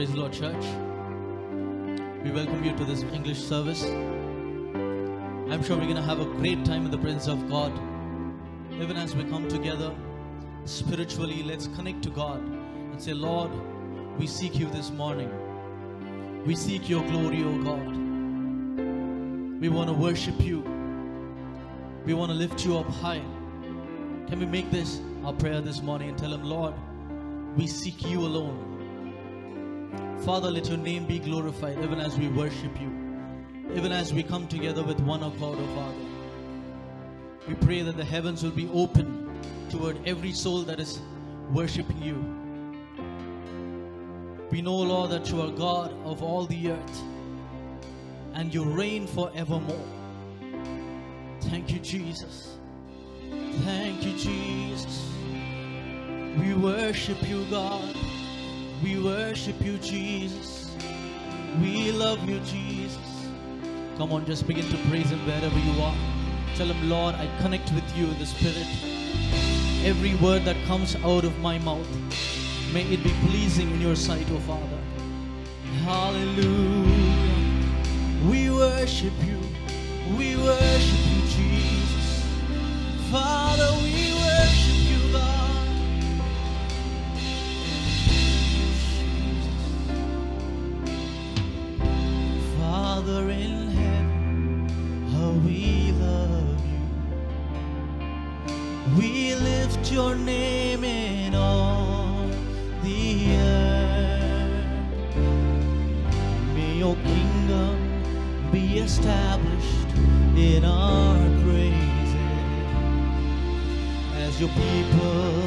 Praise the Lord, church. We welcome you to this English service. I'm sure we're going to have a great time in the presence of God. Even as we come together spiritually, let's connect to God and say, Lord, we seek you this morning. We seek your glory, O God. We want to worship you. We want to lift you up high. Can we make this our prayer this morning and tell him, Lord, we seek you alone. Father, let your name be glorified even as we worship you, even as we come together with one accord, O Father. We pray that the heavens will be open toward every soul that is worshiping you. We know, Lord, that you are God of all the earth and you reign forevermore. Thank you, Jesus. Thank you, Jesus. We worship you, God. We worship you, Jesus. We love you, Jesus. Come on, just begin to praise him wherever you are. Tell him, Lord, I connect with you in the Spirit. Every word that comes out of my mouth, may it be pleasing in your sight, O Father. Hallelujah. We worship you. We worship you, Jesus. Father, we worship you, God. Father in heaven, how we love you. We lift your name in all the earth. May your kingdom be established in our praises as your people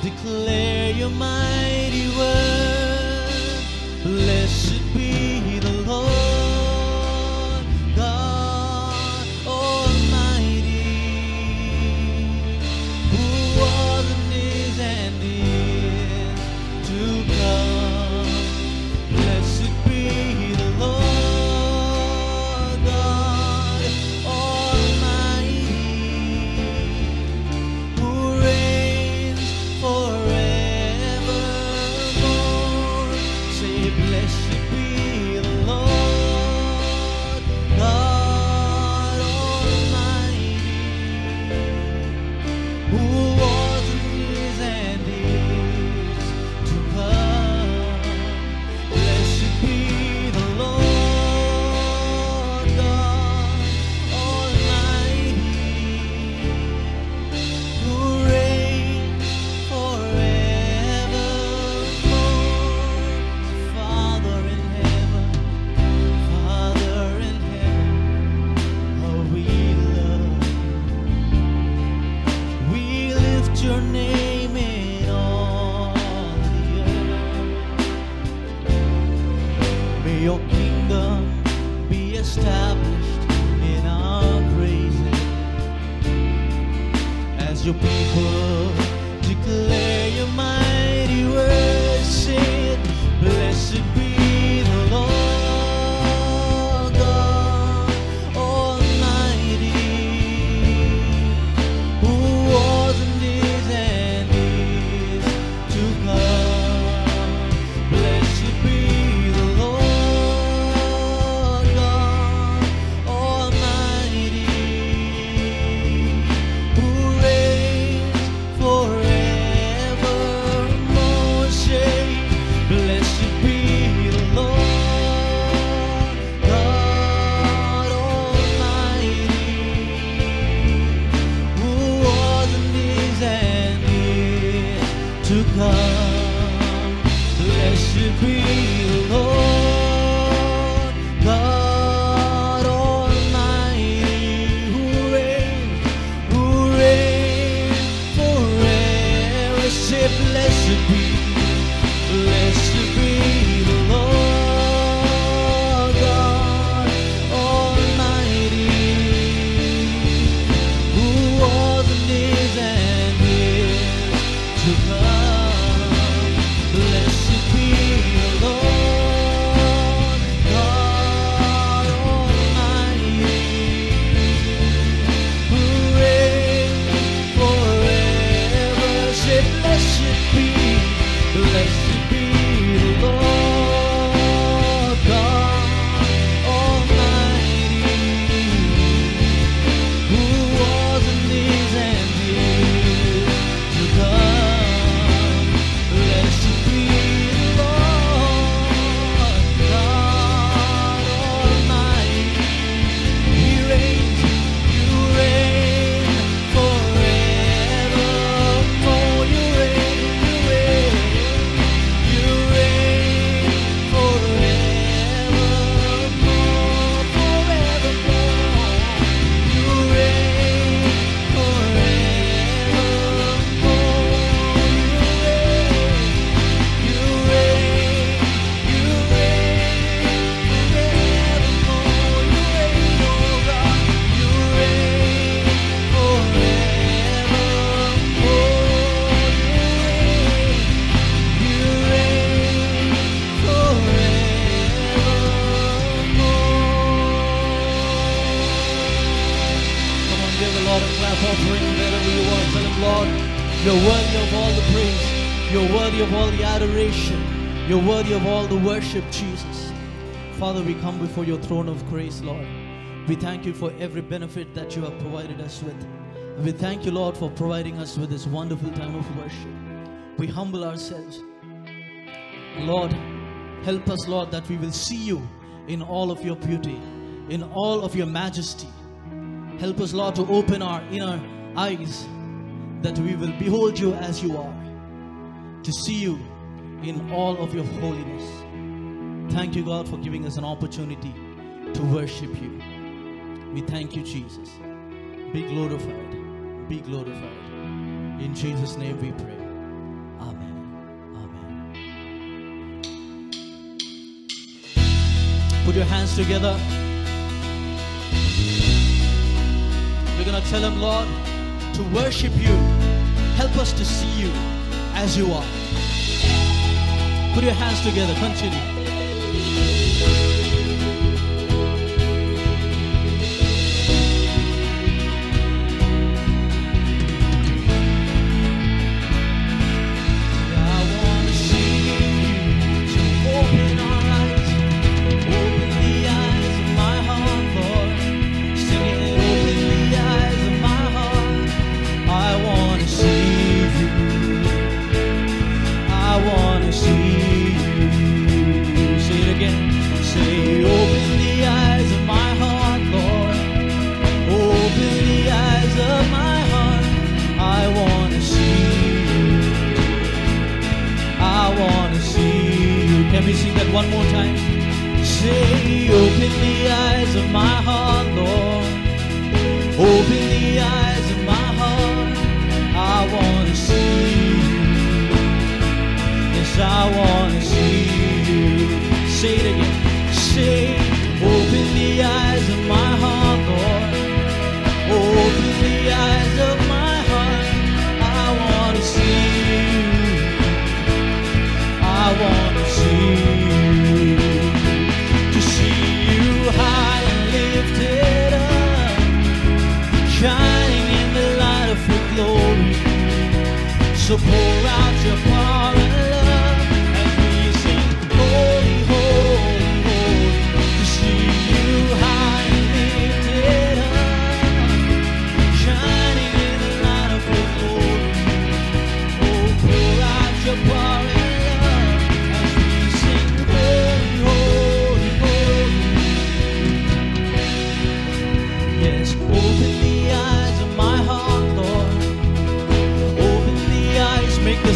declare your mighty word. Blessed be the Lord God Almighty, who was and is and is to come. Blessed be the Lord God Almighty, who reigns forevermore. Say, blessed be the Lord God Almighty, who was and is to come. Blessed be the Lord God Almighty, who reigns forevermore. Father in heaven, how we love you. We lift your name in all the earth. May your kingdom be established in our praises as your people declare your mighty word. Say it, blessed be the Lord God Almighty, who was and is to come. Blessed be the Lord God Almighty, who reigns give the Lord a clap offering wherever you are. Tell him, Lord, you're worthy of all the praise. You're worthy of all the adoration. You're worthy of all the worship, Jesus. Father, we come before your throne of grace, Lord. We thank you for every benefit that you have provided us with. And we thank you, Lord, for providing us with this wonderful time of worship. We humble ourselves. Lord, help us, Lord, that we will see you in all of your beauty, in all of your majesty. Help us, Lord, to open our inner eyes, that we will behold you as you are, to see you in all of your holiness. Thank you, God, for giving us an opportunity to worship you. We thank you, Jesus. Be glorified. Be glorified. In Jesus' name we pray. Amen. Amen. Put your hands together. We're going to tell him, Lord, to worship you. Help us to see you as you are. Put your hands together. Continue. Can we sing that one more time? Say, open the eyes of my heart, Lord. Open the eyes of my heart. I want to see you. Yes, I want to see you. Say it again. Say, open the eyes of my heart, Lord. Open the eyes of my heart. I want to see you. I want to see you, to see you high and lifted up, shining in the light of your glory. So pour out your power and love as we sing, holy, holy, holy. To see you high and lifted up, shining in the light of your glory. Oh, pour out your power and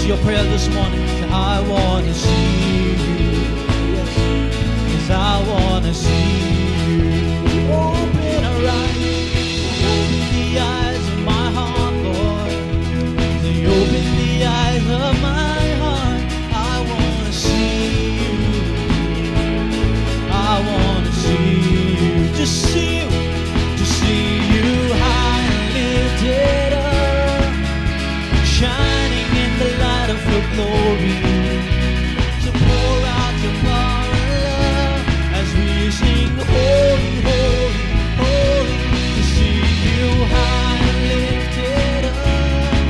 your prayer this morning. I want to see you. Yes, yes, I want to see you. Open our eyes. Open the eyes of my heart, Lord. Say, open the eyes of my heart. I want to see you. I want to see you. To see you. To see you high and lifted up, shining in the light of your glory, to pour out your power and love as we sing, holy, holy, holy. To see you high and lifted up,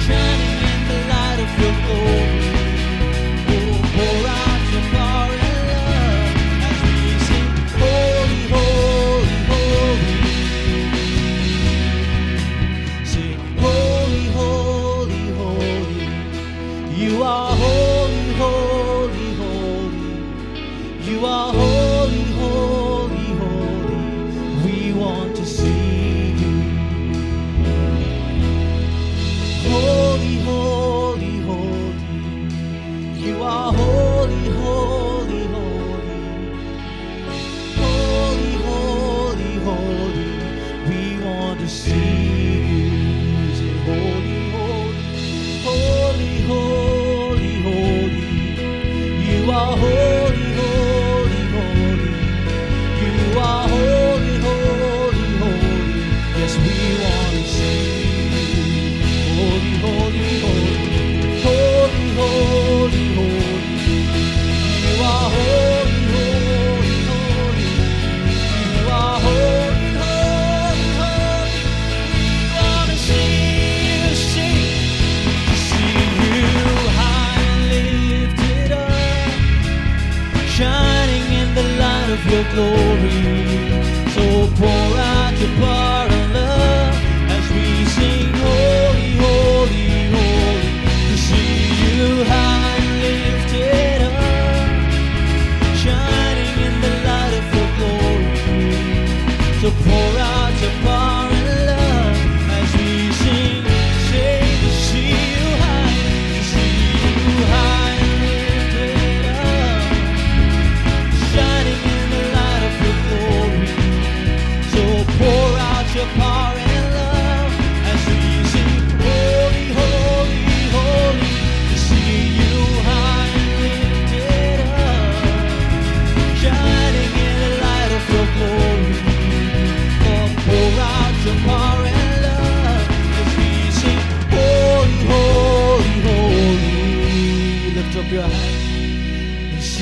shining in the light of your glory. Oh, pour out your power and love as we sing, holy, holy, holy. Sing, holy, holy, holy. You are holy, holy, holy. You are holy, holy, holy. We want to see you. Holy, holy, holy. You are holy, holy, holy. Holy, holy, holy. We want to see you. Say, holy, holy, holy, holy, holy. You are holy, holy, holy. You are holy, holy, holy. Yes, we want to see you. Holy, holy, holy. Holy, holy, holy. You are holy, holy, holy. You are holy, holy, holy.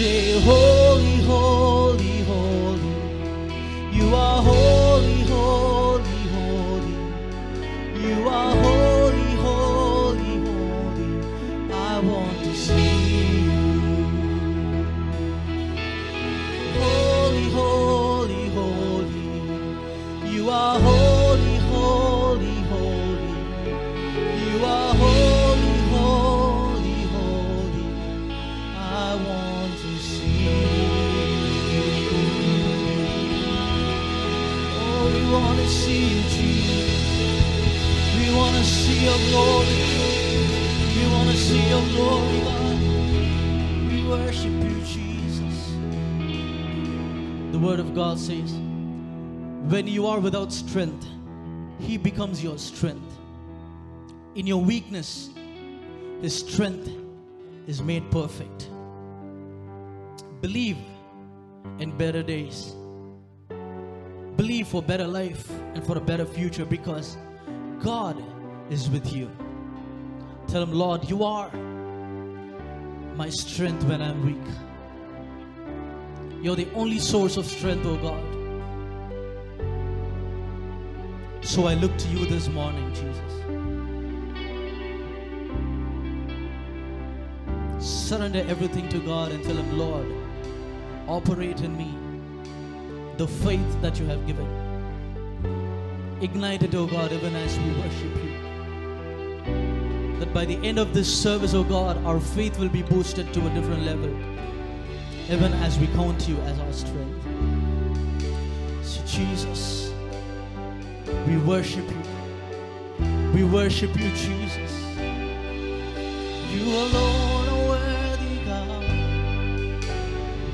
say, holy, holy, holy. You are holy, holy, holy. You are holy, holy, holy. I want to see you. Holy, holy, holy. You are holy, holy, holy. You are holy, holy, holy. I want to see you. Oh, we want to see you, Jesus. We want to see your glory. We want to see your glory, God. We worship you, Jesus. The word of God says, when you are without strength, He becomes your strength. In your weakness, His strength is made perfect. Believe in better days. Believe for better life and for a better future, because God is with you. Tell Him, Lord, you are my strength when I'm weak. You're the only source of strength, oh God. So I look to you this morning, Jesus. Surrender everything to God and tell Him, Lord, operate in me the faith that you have given. Ignite it, oh God, even as we worship you. That by the end of this service, oh God, our faith will be boosted to a different level, even as we count you as our strength. So Jesus, we worship you. We worship you, Jesus. You alone are worthy, God.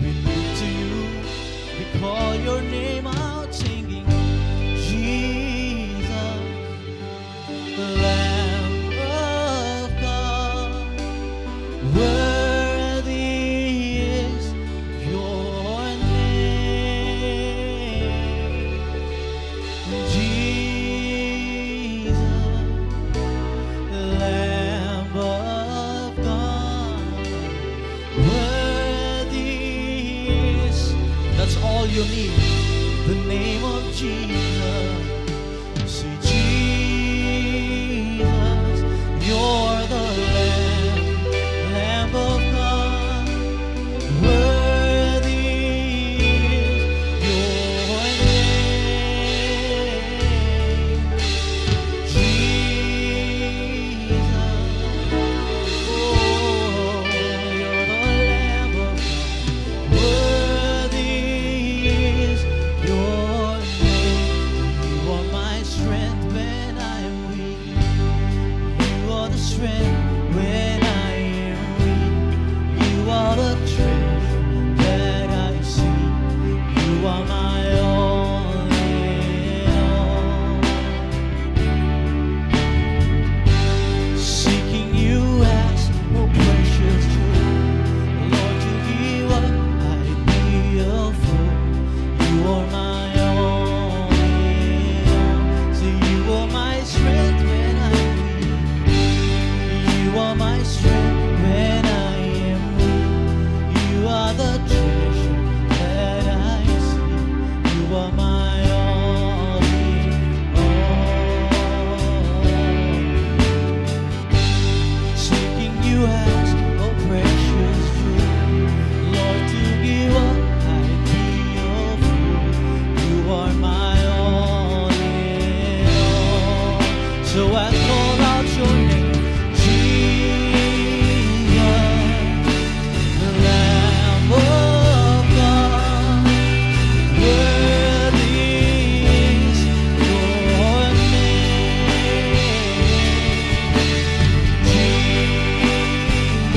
We look to you. We call your name out singing, Jesus, the Lamb of God. Worthy is your name, Jesus, the Lamb of God. Worthy is, that's all you need, the name of Jesus. Say, Jesus, you're the Lamb of God. Worthy is your name, Jesus. Oh, you're the Lamb of God. Worthy is your name. You are my strength when I am weak. You are the strength when I am weak. You are the treasure that I see. You are my all in all. Seeking you as oh precious jewel. Lord, to give up, I'd be a fool. You are my all in all. So you are my strength when I'm weak. You are my strength when I am weak. You are the treasure that I see. You are my all in all. Seeking you as a precious jewel. Lord, to give up, I'd be a fool. You are my all in all. So I call out your name, Jesus, the Lamb of God. Worthy is your name, Jesus.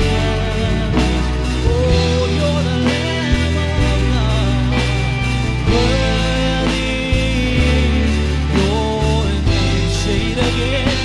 Oh, you're the Lamb of God. Worthy is your name. Say it again.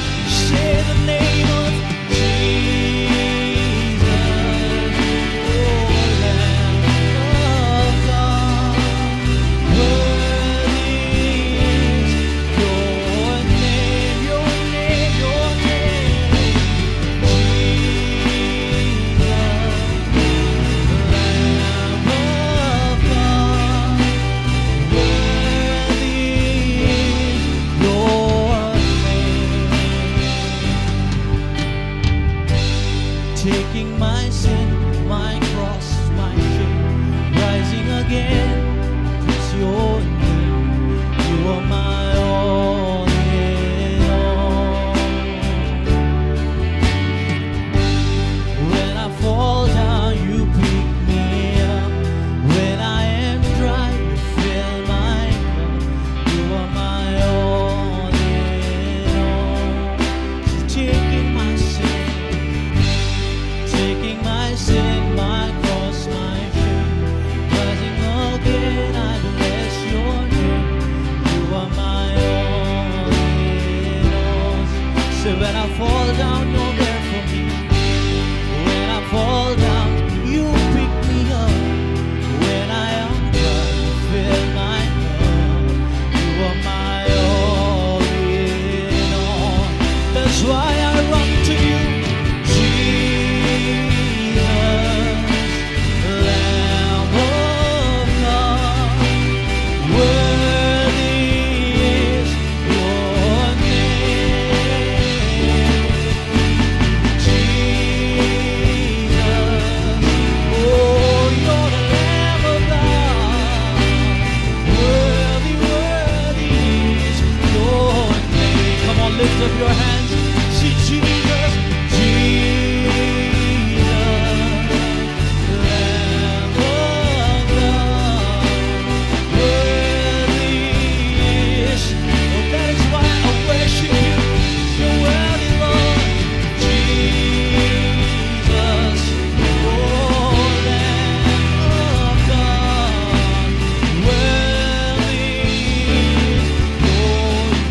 lift up your hands. See Jesus, Jesus, Lamb of God, worthy is. Oh, that is why I worship you. You're worthy, Lord. Jesus, oh Lamb of God, worthy is your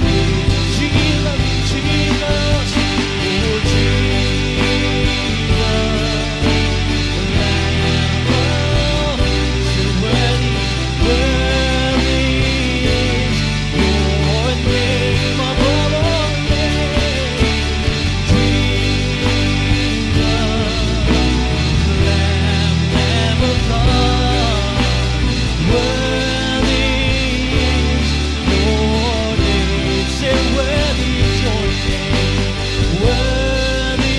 name. Jesus, Jesus, oh Jesus, Lamb of worthy, worthy is your name above all names. Lamb of God, worthy is your name. Say, worthy is your name. Worthy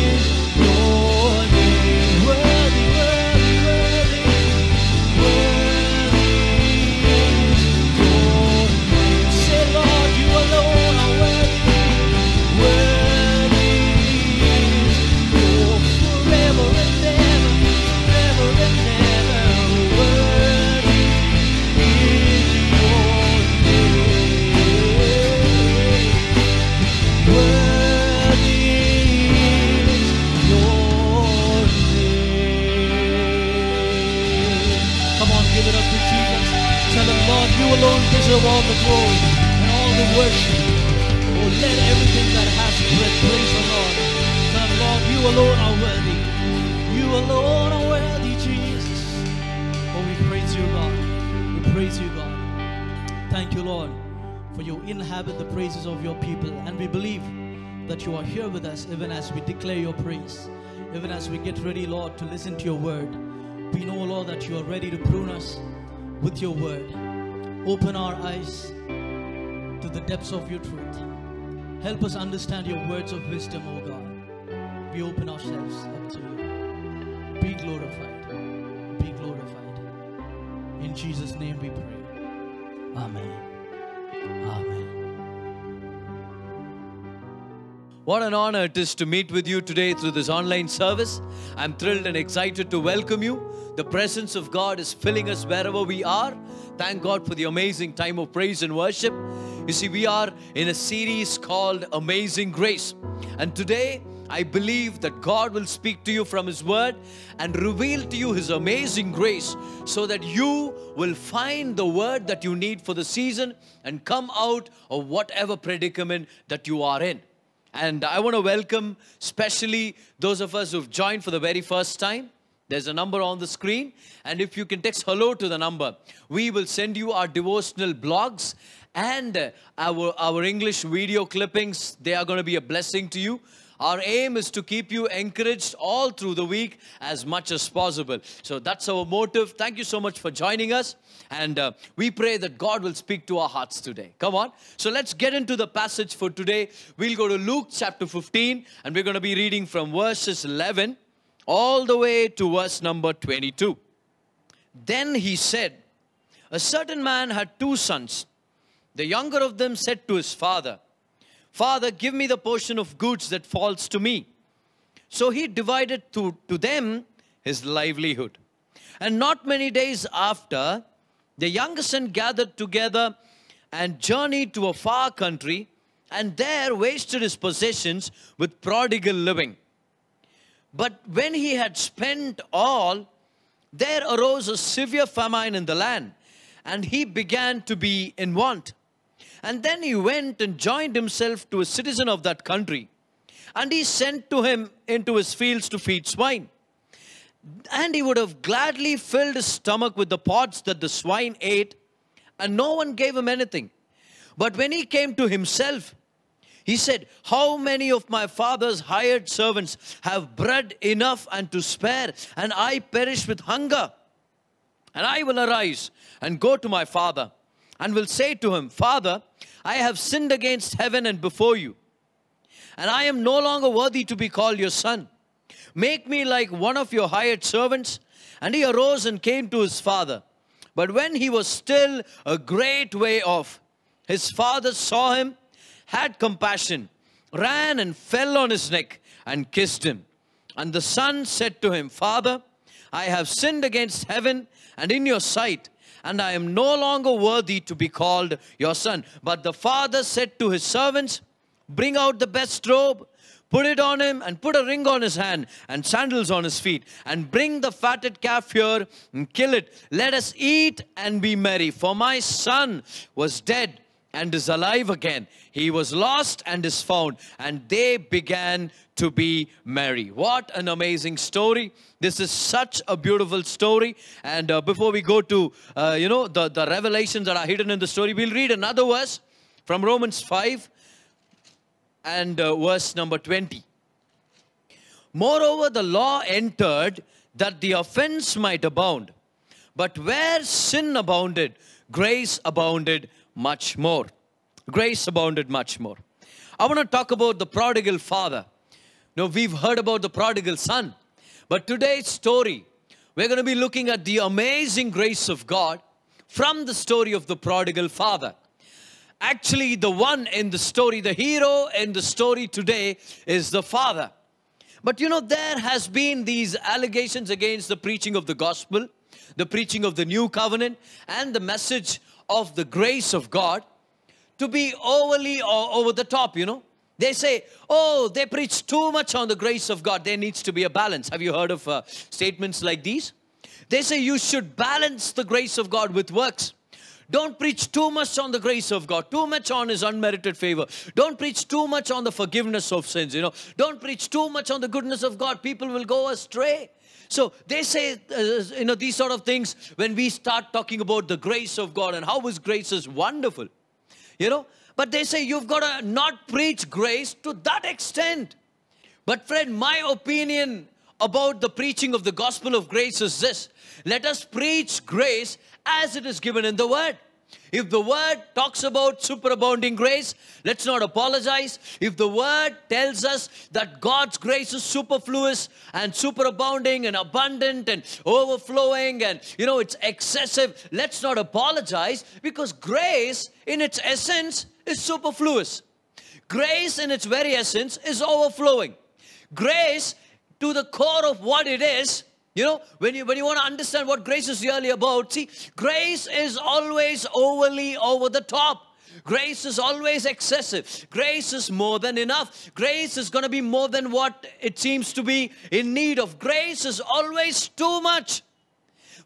is your name. Worthy, worthy, worthy. Worthy is your name. Say, Lord, you alone are worthy. Worthy is your forever and ever, forever and ever. Worthy is your name. Worthy is your name. Come on, give it up to Jesus. Tell him, Lord, you alone deserve all the glory and all the worship. Oh, let everything that has breath praise the Lord. Tell him, Lord, you alone are worthy. You alone are worthy, Jesus. Oh, we praise you, God. We praise you, God. Thank you, Lord, for you inhabit the praises of your people. And we believe that you are here with us even as we declare your praise. Even as we get ready, Lord, to listen to your word. We know, Lord, that you are ready to prune us with your word. Open our eyes to the depths of your truth. Help us understand your words of wisdom, O God. We open ourselves up to you. Be glorified. Be glorified. In Jesus' name we pray. Amen. Amen. What an honor it is to meet with you today through this online service. I'm thrilled and excited to welcome you. The presence of God is filling us wherever we are. Thank God for the amazing time of praise and worship. You see, we are in a series called Amazing Grace. And today, I believe that God will speak to you from His Word and reveal to you His amazing grace so that you will find the word that you need for the season and come out of whatever predicament that you are in. And I want to welcome especially those of us who've joined for the very first time. There's a number on the screen. And if you can text hello to the number, we will send you our devotional blogs and our English video clippings. They are going to be a blessing to you. Our aim is to keep you encouraged all through the week as much as possible. So that's our motive. Thank you so much for joining us. And we pray that God will speak to our hearts today. Come on. So let's get into the passage for today. We'll go to Luke chapter 15. And we're going to be reading from verses 11 all the way to verse number 22. Then he said, a certain man had 2 sons. The younger of them said to his father, Father, give me the portion of goods that falls to me. So he divided to them his livelihood. And not many days after, the younger son gathered together and journeyed to a far country, and there wasted his possessions with prodigal living. But when he had spent all, there arose a severe famine in the land, and he began to be in want. And then he went and joined himself to a citizen of that country, and he sent to him into his fields to feed swine. And he would have gladly filled his stomach with the pods that the swine ate, and no one gave him anything. But when he came to himself, he said, how many of my father's hired servants have bread enough and to spare, and I perish with hunger? And I will arise and go to my father, and will say to him, Father, I have sinned against heaven and before you, and I am no longer worthy to be called your son. Make me like one of your hired servants. And he arose and came to his father. But when he was still a great way off, his father saw him, had compassion, ran and fell on his neck and kissed him. And the son said to him, Father, I have sinned against heaven and in your sight, and I am no longer worthy to be called your son. But the father said to his servants, bring out the best robe, put it on him, and put a ring on his hand and sandals on his feet, and bring the fatted calf here and kill it. Let us eat and be merry. For my son was dead and is alive again. He was lost and is found. And they began to be merry. What an amazing story. This is such a beautiful story. And before we go to, the revelations that are hidden in the story, we'll read another verse from Romans 5 and verse number 20. Moreover, the law entered that the offense might abound. But where sin abounded, grace abounded much more. Grace abounded much more. I want to talk about the prodigal father. Now, we've heard about the prodigal son. But today's story, we're going to be looking at the amazing grace of God from the story of the prodigal father. Actually, the one in the story, the hero in the story today is the father. But there has been these allegations against the preaching of the gospel, the preaching of the new covenant, and the message of the grace of God to be overly or over the top, They say, oh, they preach too much on the grace of God. There needs to be a balance. Have you heard of statements like these? They say you should balance the grace of God with works. Don't preach too much on the grace of God, too much on His unmerited favor. Don't preach too much on the forgiveness of sins, Don't preach too much on the goodness of God. People will go astray. So they say, these sort of things when we start talking about the grace of God and how His grace is wonderful, But they say you've got to not preach grace to that extent. But friend, my opinion about the preaching of the gospel of grace is this. Let us preach grace as it is given in the word. If the word talks about superabounding grace, let's not apologize. If the word tells us that God's grace is superfluous and superabounding and abundant and overflowing and, it's excessive, let's not apologize, because grace in its essence is superfluous. Grace in its very essence is overflowing. Grace, to the core of what it is, when you want to understand what grace is really about, see, grace is always overly over the top. Grace is always excessive. Grace is more than enough. Grace is going to be more than what it seems to be in need of. Grace is always too much.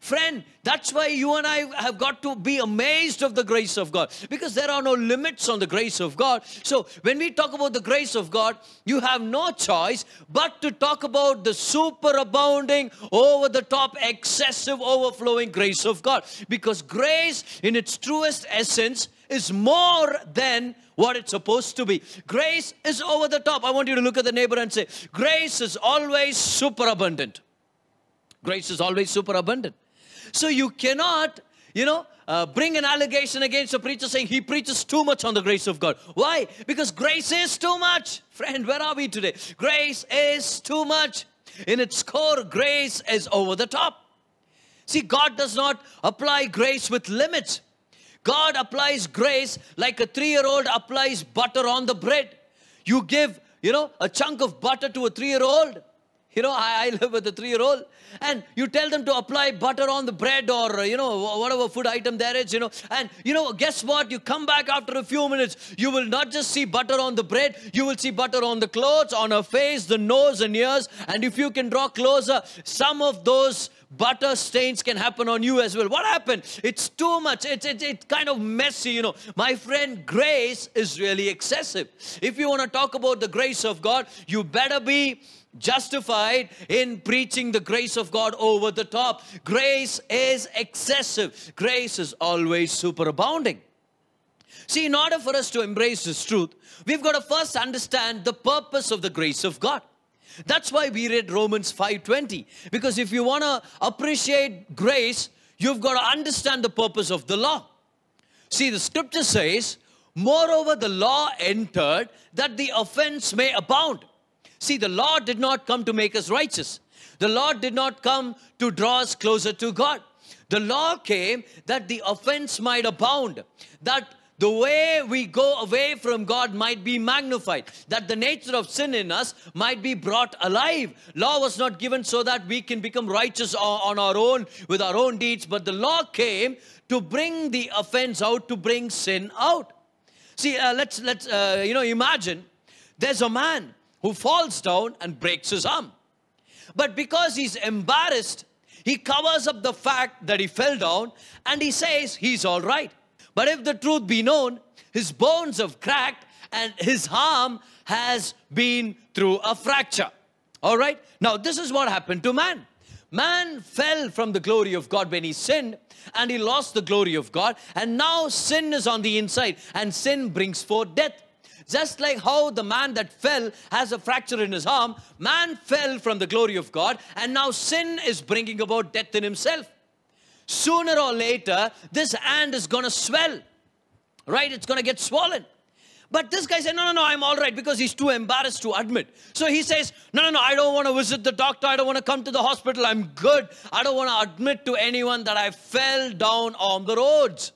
Friend, that's why you and I have got to be amazed of the grace of God, because there are no limits on the grace of God. So when we talk about the grace of God, you have no choice but to talk about the superabounding, over the top, excessive, overflowing grace of God. Because grace in its truest essence is more than what it's supposed to be. Grace is over the top. I want you to look at the neighbor and say, grace is always superabundant. Grace is always superabundant. So you cannot, bring an allegation against a preacher saying he preaches too much on the grace of God. Why? Because grace is too much. Friend, where are we today? Grace is too much. In its core, grace is over the top. See, God does not apply grace with limits. God applies grace like a 3-year-old applies butter on the bread. You give, a chunk of butter to a 3-year-old. I live with a 3-year-old, and you tell them to apply butter on the bread or, whatever food item there is, and, guess what? You come back after a few minutes, you will not just see butter on the bread, you will see butter on the clothes, on her face, the nose and ears, and if you can draw closer, some of those butter stains can happen on you as well. What happened? It's too much. It's kind of messy, My friend, grace is really excessive. If you want to talk about the grace of God, you better be justified in preaching the grace of God over the top. Grace is excessive. Grace is always superabounding. See, in order for us to embrace this truth, we've got to first understand the purpose of the grace of God. That's why we read Romans 5:20. Because if you want to appreciate grace, you've got to understand the purpose of the law. See, the scripture says, moreover, the law entered that the offense may abound. See, the law did not come to make us righteous. The law did not come to draw us closer to God. The law came that the offense might abound, that the way we go away from God might be magnified, that the nature of sin in us might be brought alive. Law was not given so that we can become righteous on our own with our own deeds, but the law came to bring the offense out, to bring sin out. See, let's imagine there's a man who falls down and breaks his arm. But because he's embarrassed, he covers up the fact that he fell down and he says he's all right. But if the truth be known, his bones have cracked and his arm has been through a fracture. All right? Now, this is what happened to man. Man fell from the glory of God when he sinned, and he lost the glory of God. And now sin is on the inside, and sin brings forth death. Just like how the man that fell has a fracture in his arm, man fell from the glory of God, and now sin is bringing about death in himself. Sooner or later, this hand is going to swell, right? It's going to get swollen. But this guy said, no, I'm all right, because he's too embarrassed to admit. So he says, no, I don't want to visit the doctor. I don't want to come to the hospital. I'm good. I don't want to admit to anyone that I fell down on the roads.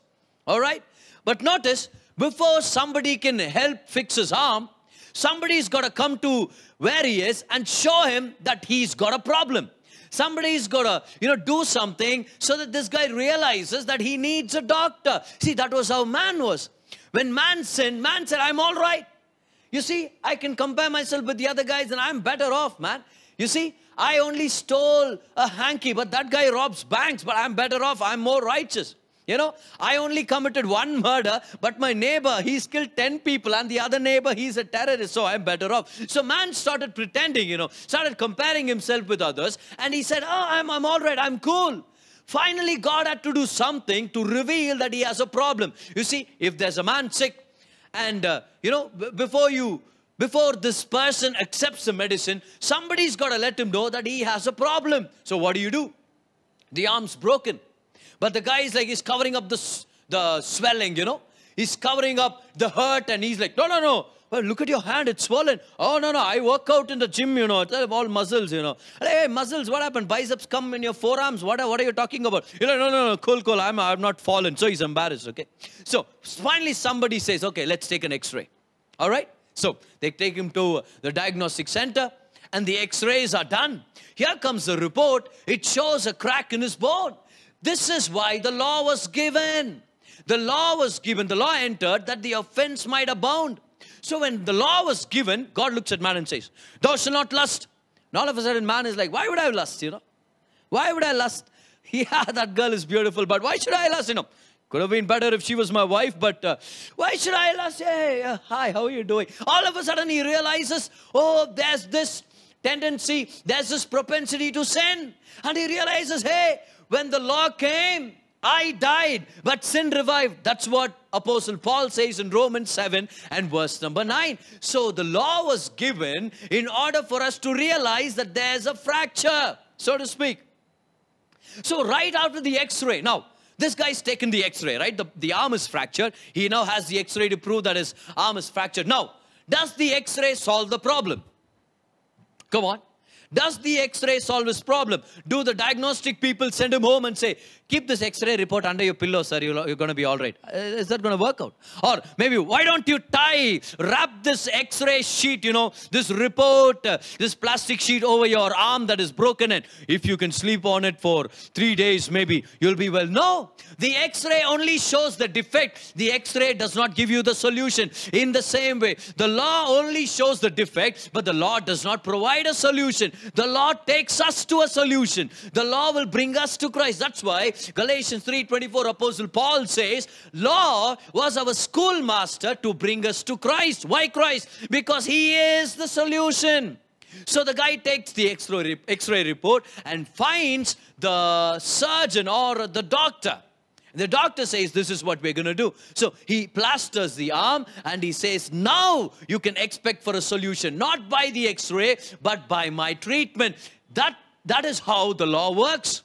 All right? But notice, before somebody can help fix his arm, somebody's got to come to where he is and show him that he's got a problem. Somebody's got to, do something so that this guy realizes that he needs a doctor. See, that was how man was. When man sinned, man said, I'm all right. You see, I can compare myself with the other guys and I'm better off, man. You see, I only stole a hanky, but that guy robs banks, but I'm better off. I'm more righteous. I only committed one murder, but my neighbor, he's killed 10 people, and the other neighbor, he's a terrorist, so I'm better off. So man started pretending, started comparing himself with others, and he said, I'm all right, I'm cool. Finally, God had to do something to reveal that he has a problem. You see, if there's a man sick, and, before this person accepts the medicine, somebody's got to let him know that he has a problem. So what do? The arm's broken. But the guy is like, he's covering up the swelling, He's covering up the hurt, and he's like, no. Well, look at your hand, it's swollen. Oh, no, I work out in the gym, it's all muscles, Hey, muscles, what happened? Biceps come in your forearms. What are you talking about? You're like, no, cool, I'm not fallen. So he's embarrassed, okay? So finally somebody says, okay, let's take an x-ray. All right? So they take him to the diagnostic center, and the x-rays are done. Here comes the report. It shows a crack in his bone. This is why the law was given. The law was given, the law entered that the offense might abound. So when the law was given, God looks at man and says, thou shalt not lust. And all of a sudden man is like, why would I lust, Why would I lust? Yeah, that girl is beautiful, but why should I lust, Could have been better if she was my wife, but why should I lust? Hey, hi, how are you doing? All of a sudden he realizes, there's this tendency, there's this propensity to sin. And he realizes, hey, when the law came, I died, but sin revived. That's what Apostle Paul says in Romans 7 and verse number 9. So the law was given in order for us to realize that there's a fracture, so to speak. So right after the x-ray, now, this guy's taken the x-ray, right? The arm is fractured. He now has the x-ray to prove that his arm is fractured. Now, does the x-ray solve the problem? Come on. Does the x-ray solve his problem? Do the diagnostic people send him home and say, keep this x-ray report under your pillow, sir, you're going to be all right? Is that going to work out? Or maybe, why don't you wrap this x-ray sheet, this report, this plastic sheet over your arm that is broken, and if you can sleep on it for 3 days, maybe you'll be well. No, the x-ray only shows the defect. The x-ray does not give you the solution. In the same way, the law only shows the defect, but the law does not provide a solution. The law takes us to a solution. The law will bring us to Christ. That's why Galatians 3:24, Apostle Paul says, law was our schoolmaster to bring us to Christ. Why Christ? Because he is the solution. So the guy takes the x-ray report and finds the surgeon or the doctor. The doctor says, this is what we're going to do. So he plasters the arm and he says, now you can expect for a solution, not by the x-ray, but by my treatment. That is how the law works.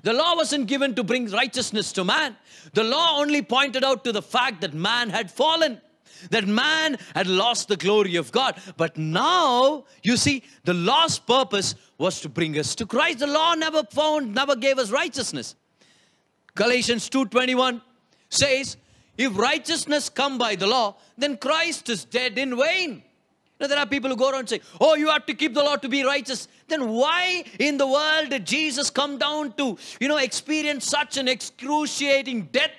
The law wasn't given to bring righteousness to man. The law only pointed out to the fact that man had fallen, that man had lost the glory of God. But now, you see, the law's purpose was to bring us to Christ. The law never gave us righteousness. Galatians 2:21 says, If righteousness come by the law, then Christ is dead in vain. Now, there are people who go around saying, oh, you have to keep the law to be righteous. Then why in the world did Jesus come down to, experience such an excruciating death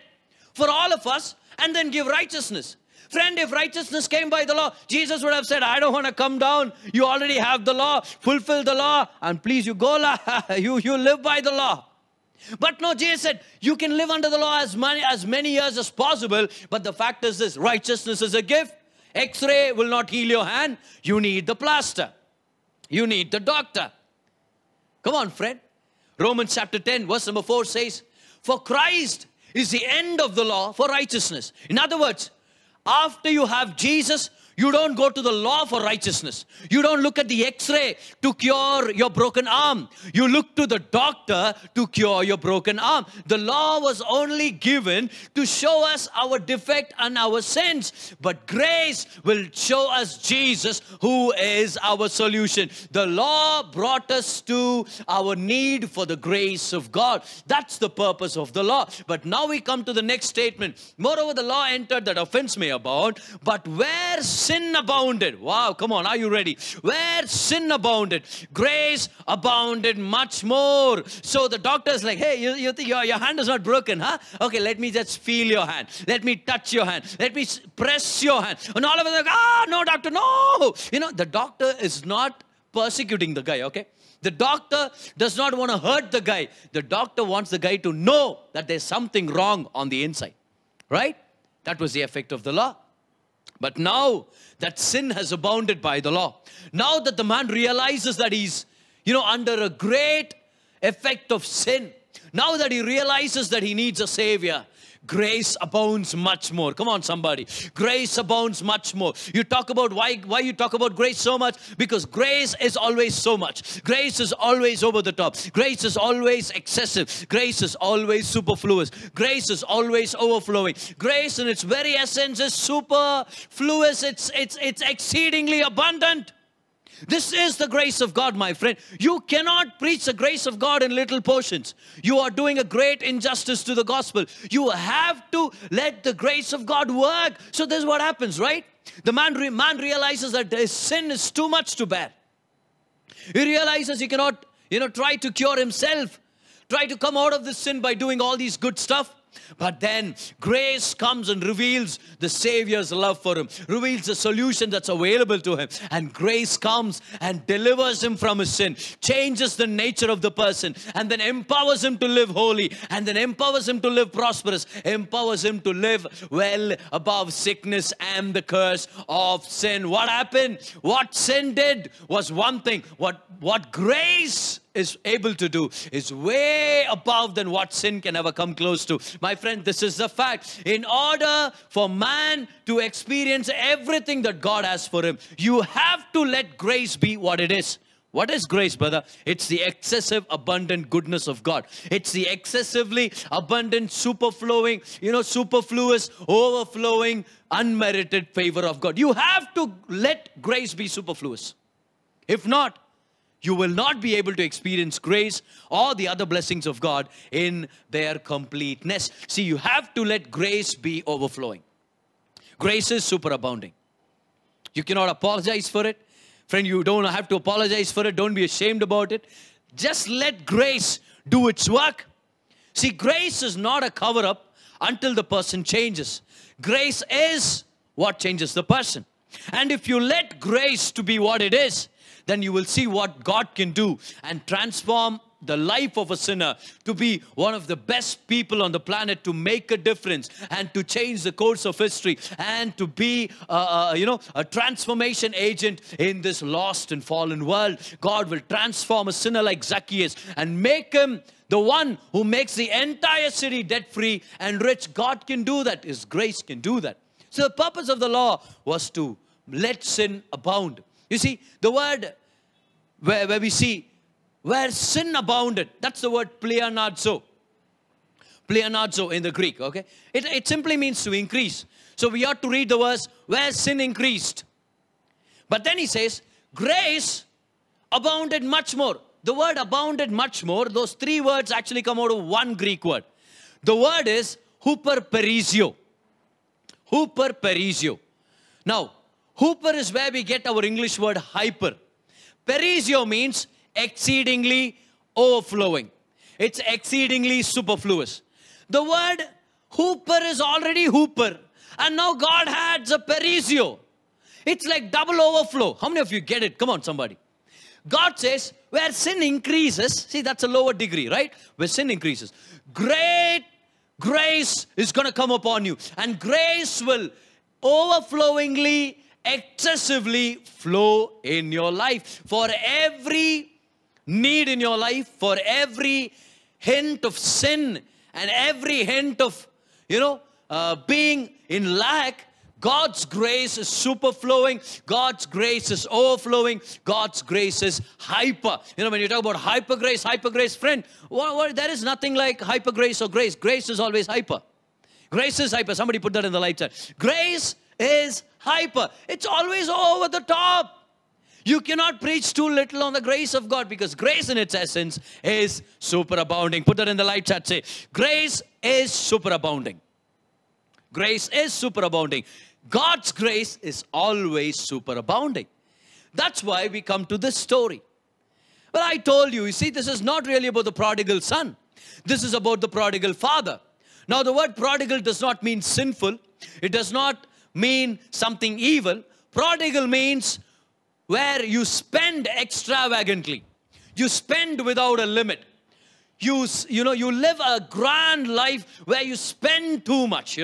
for all of us and then give righteousness? Friend, if righteousness came by the law, Jesus would have said, I don't want to come down. You already have the law. Fulfill the law. And please, you go, you live by the law. But no, Jesus said, you can live under the law as many years as possible. But the fact is this, righteousness is a gift. X-ray will not heal your hand. You need the plaster. You need the doctor. Come on, friend. Romans chapter 10, verse number 4 says, for Christ is the end of the law for righteousness. In other words, after you have Jesus, you don't go to the law for righteousness. You don't look at the X-ray to cure your broken arm. You look to the doctor to cure your broken arm. The law was only given to show us our defect and our sins. But grace will show us Jesus, who is our solution. The law brought us to our need for the grace of God. That's the purpose of the law. But now we come to the next statement. Moreover, the law entered that offense may abound. But where sin abounded. Wow, come on, are you ready? Where sin abounded, grace abounded much more. So the doctor is like, hey, you think your hand is not broken, huh? Okay, let me just feel your hand. Let me touch your hand. Let me press your hand. And all of us are like, no, doctor, no. The doctor is not persecuting the guy, okay? The doctor does not want to hurt the guy. The doctor wants the guy to know that there's something wrong on the inside, right? That was the effect of the law. But now that sin has abounded by the law, now that the man realizes that he's, under a great effect of sin, now that he realizes that he needs a savior, grace abounds much more. Come on, somebody. Grace abounds much more. You talk about why you talk about grace so much? Because grace is always so much. Grace is always over the top. Grace is always excessive. Grace is always superfluous. Grace is always overflowing. Grace in its very essence is superfluous. It's exceedingly abundant. This is the grace of God, my friend. You cannot preach the grace of God in little portions. You are doing a great injustice to the gospel. You have to let the grace of God work. So this is what happens, right? The man realizes that his sin is too much to bear. He realizes he cannot, try to cure himself. Try to come out of this sin by doing all these good stuff. But then grace comes and reveals the Savior's love for him, reveals the solution that's available to him. And grace comes and delivers him from his sin, changes the nature of the person, and then empowers him to live holy, and then empowers him to live prosperous, empowers him to live well above sickness and the curse of sin. What happened? What sin did was one thing. What grace is able to do is way above than what sin can ever come close to. My friend, this is the fact. In order for man to experience everything that God has for him, you have to let grace be what it is. What is grace, brother? It's the excessive, abundant goodness of God. It's the excessively abundant, superflowing, superfluous, overflowing, unmerited favor of God. You have to let grace be superfluous. If not, you will not be able to experience grace or the other blessings of God in their completeness. See, you have to let grace be overflowing. Grace is superabounding. You cannot apologize for it. Friend, you don't have to apologize for it. Don't be ashamed about it. Just let grace do its work. See, grace is not a cover-up until the person changes. Grace is what changes the person. And if you let grace to be what it is, then you will see what God can do and transform the life of a sinner to be one of the best people on the planet, to make a difference and to change the course of history and to be, a transformation agent in this lost and fallen world. God will transform a sinner like Zacchaeus and make him the one who makes the entire city debt-free and rich. God can do that. His grace can do that. So the purpose of the law was to let sin abound. You see, the word where we see where sin abounded, that's the word pleonarzo. Pleonarzo in the Greek, okay? It simply means to increase. So we ought to read the verse, where sin increased. But then he says, grace abounded much more. The word abounded much more, those three words actually come out of one Greek word. The word is huperperisio. Hooper perisio. Now, hooper is where we get our English word hyper. Perisio means exceedingly overflowing. It's exceedingly superfluous. The word hooper is already hooper. And now God adds a perisio. It's like double overflow. How many of you get it? Come on, somebody. God says, where sin increases, see, that's a lower degree, right? Where sin increases, great grace is going to come upon you. And grace will overflowingly, excessively flow in your life. For every need in your life, for every hint of sin and every hint of, being in lack, God's grace is superflowing. God's grace is overflowing. God's grace is hyper. When you talk about hyper grace, friend, there is nothing like hyper grace or grace. Grace is always hyper. Grace is hyper. Somebody put that in the light chat. Grace is hyper. It's always over the top. You cannot preach too little on the grace of God, because grace in its essence is superabounding. Put that in the light chat. Say, grace is superabounding. Grace is superabounding. God's grace is always superabounding. That's why we come to this story. Well, I told you, see, this is not really about the prodigal son. This is about the prodigal father. Now, the word prodigal does not mean sinful. It does not mean something evil. Prodigal means where you spend extravagantly. You spend without a limit. You live a grand life where you spend too much,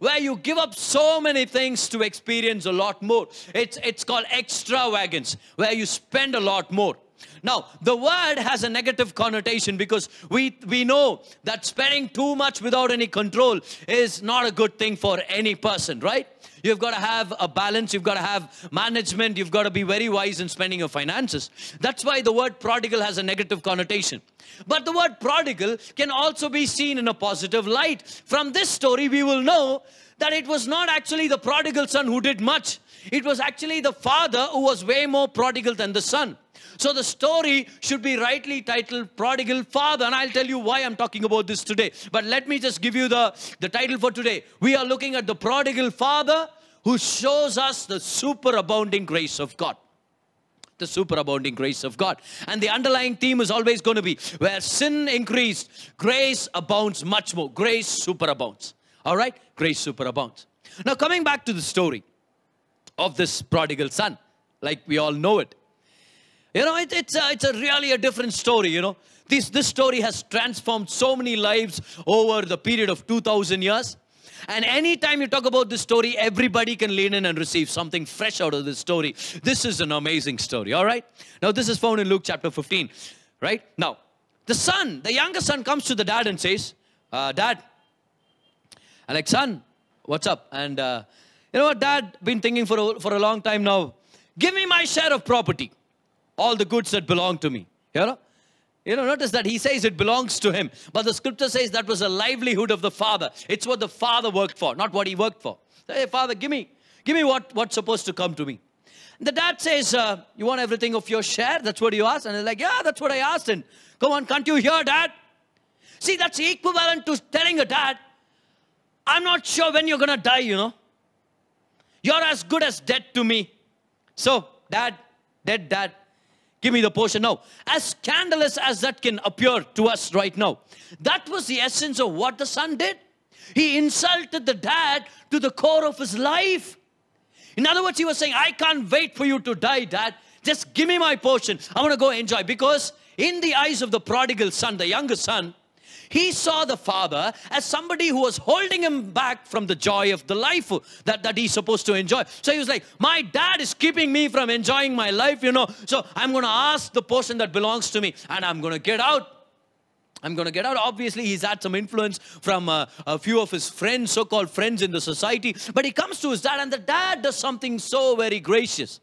where you give up so many things to experience a lot more. It's called extravagance, where you spend a lot more. Now, the word has a negative connotation, because we know that spending too much without any control is not a good thing for any person, right? You've got to have a balance. You've got to have management. You've got to be very wise in spending your finances. That's why the word prodigal has a negative connotation. But the word prodigal can also be seen in a positive light. From this story, we will know that it was not actually the prodigal son who did much. It was actually the father who was way more prodigal than the son. So the story should be rightly titled Prodigal Father. And I'll tell you why I'm talking about this today. But let me just give you the title for today. We are looking at the prodigal father who shows us the superabounding grace of God. The superabounding grace of God. And the underlying theme is always going to be, where sin increased, grace abounds much more. Grace superabounds. All right? Grace superabounds. Now, coming back to the story of this prodigal son, like we all know it. It's really a different story, This story has transformed so many lives over the period of 2,000 years. And anytime you talk about this story, everybody can lean in and receive something fresh out of this story. This is an amazing story, all right? Now, this is found in Luke chapter 15, right? Now, the younger son comes to the dad and says, Dad, I'm like, son, what's up? And you know what, Dad, been thinking for a long time now. Give me my share of property. All the goods that belong to me. Notice that he says it belongs to him. But the scripture says that was a livelihood of the father. It's what the father worked for, not what he worked for. Hey, Father, give me what's supposed to come to me. The dad says, you want everything of your share? That's what you asked? And he's like, yeah, that's what I asked. And come on, can't you hear, Dad? See, that's equivalent to telling a dad, I'm not sure when you're going to die, You're as good as dead to me. So, dead dad. Give me the portion now. As scandalous as that can appear to us right now, that was the essence of what the son did. He insulted the dad to the core of his life. In other words, he was saying, I can't wait for you to die, Dad. Just give me my portion. I want to go enjoy. Because in the eyes of the prodigal son, the younger son, he saw the father as somebody who was holding him back from the joy of the life that he's supposed to enjoy. So he was like, my dad is keeping me from enjoying my life, So I'm going to ask the portion that belongs to me, and I'm going to get out. Obviously, he's had some influence from a few of his friends, so-called friends in the society. But he comes to his dad, and the dad does something so very gracious.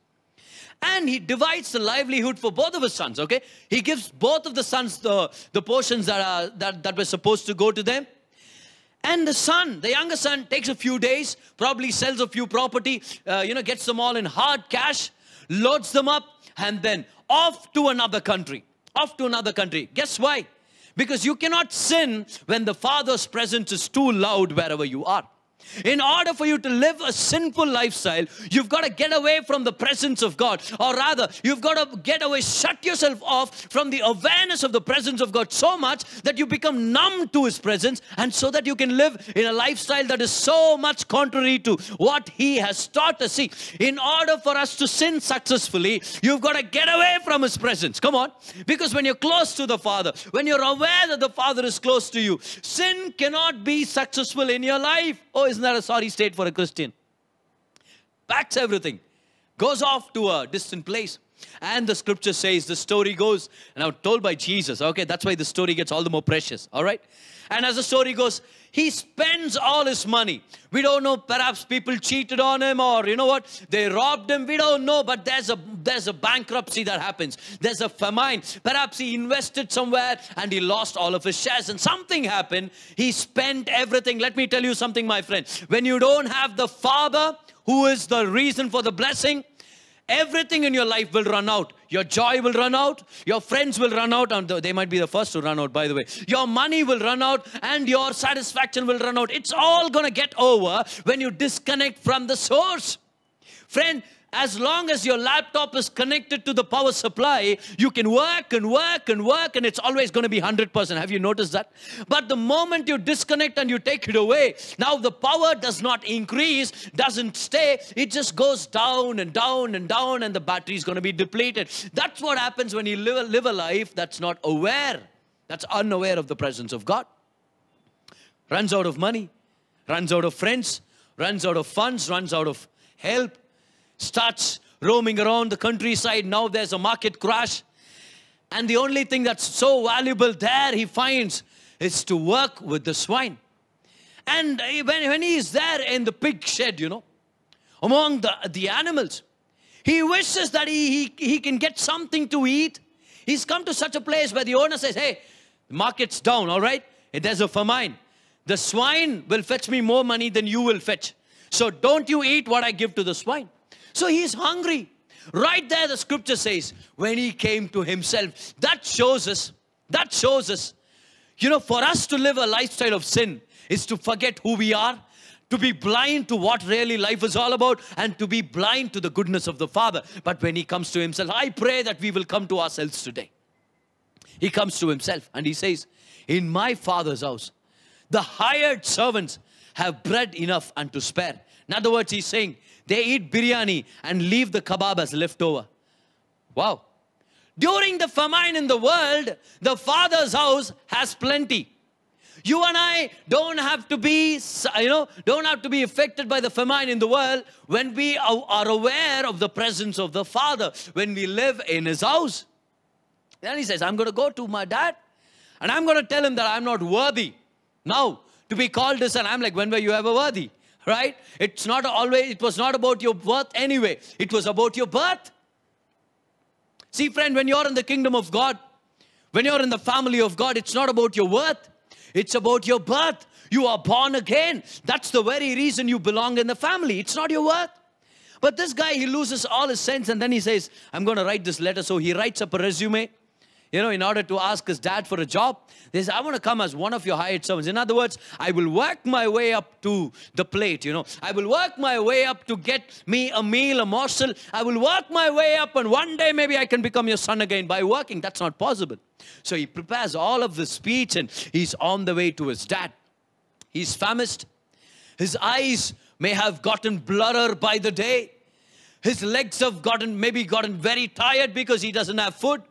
And he divides the livelihood for both of his sons, okay? He gives both of the sons the portions that were supposed to go to them. And the younger son, takes a few days, probably sells a few property, gets them all in hard cash, loads them up, and then off to another country. Guess why? Because you cannot sin when the Father's presence is too loud wherever you are. In order for you to live a sinful lifestyle, you've got to get away from the presence of God. Or rather, you've got to get away, shut yourself off from the awareness of the presence of God so much that you become numb to His presence, and so that you can live in a lifestyle that is so much contrary to what He has taught us. See, in order for us to sin successfully, you've got to get away from His presence. Come on. Because when you're close to the Father, when you're aware that the Father is close to you, sin cannot be successful in your life. Oh, isn't that a sorry state for a Christian? Packs everything, goes off to a distant place. And the scripture says, the story goes, and I'm told by Jesus, okay, that's why the story gets all the more precious, all right? And as the story goes, he spends all his money. We don't know, perhaps people cheated on him, or you know what, they robbed him. We don't know, but there's a bankruptcy that happens. There's a famine. Perhaps he invested somewhere and he lost all of his shares, and something happened. He spent everything. Let me tell you something, my friend. When you don't have the Father, who is the reason for the blessing, everything in your life will run out. Your joy will run out. Your friends will run out. And they might be the first to run out, by the way. Your money will run out. And your satisfaction will run out. It's all going to get over when you disconnect from the source. Friend, as long as your laptop is connected to the power supply, you can work and work and work, and it's always going to be 100%. Have you noticed that? But the moment you disconnect and you take it away, now the power does not increase, doesn't stay. It just goes down and down and down, and the battery is going to be depleted. That's what happens when you live a life that's not aware, that's unaware of the presence of God. Runs out of money, runs out of friends, runs out of funds, runs out of help. Starts roaming around the countryside. Now there's a market crash. And the only thing that's so valuable there he finds is to work with the swine. And when he is there in the pig shed, you know, among the animals, he wishes that he can get something to eat. He's come to such a place where the owner says, hey, the market's down, all right? There's a famine. The swine will fetch me more money than you will fetch. So don't you eat what I give to the swine. So he's hungry. Right there the scripture says, when he came to himself. That shows us, you know, for us to live a lifestyle of sin is to forget who we are, to be blind to what really life is all about, and to be blind to the goodness of the Father. But when he comes to himself, I pray that we will come to ourselves today. He comes to himself and he says, in my Father's house, the hired servants have bread enough and to spare. In other words, he's saying, they eat biryani and leave the kebab as leftover. Wow. During the famine in the world, the Father's house has plenty. You and I don't have to be, don't have to be affected by the famine in the world when we are aware of the presence of the Father, when we live in His house. Then he says, I'm going to go to my dad and I'm going to tell him that I'm not worthy now to be called this. And I'm like, when were you ever worthy? Right? It was not about your worth anyway. It was about your birth. See, friend, when you're in the kingdom of God, when you're in the family of God, it's not about your worth. It's about your birth. You are born again. That's the very reason you belong in the family. It's not your worth. But this guy, he loses all his sense, and then he says, I'm going to write this letter. So he writes up a resume, you know, in order to ask his dad for a job. He says, I want to come as one of your hired servants. In other words, I will work my way up to the plate, you know. I will work my way up to get me a meal, a morsel. I will work my way up, and one day maybe I can become your son again by working. That's not possible. So he prepares all of the speech, and he's on the way to his dad. He's famished. His eyes may have gotten blurrer by the day. His legs have maybe gotten very tired because he doesn't have food.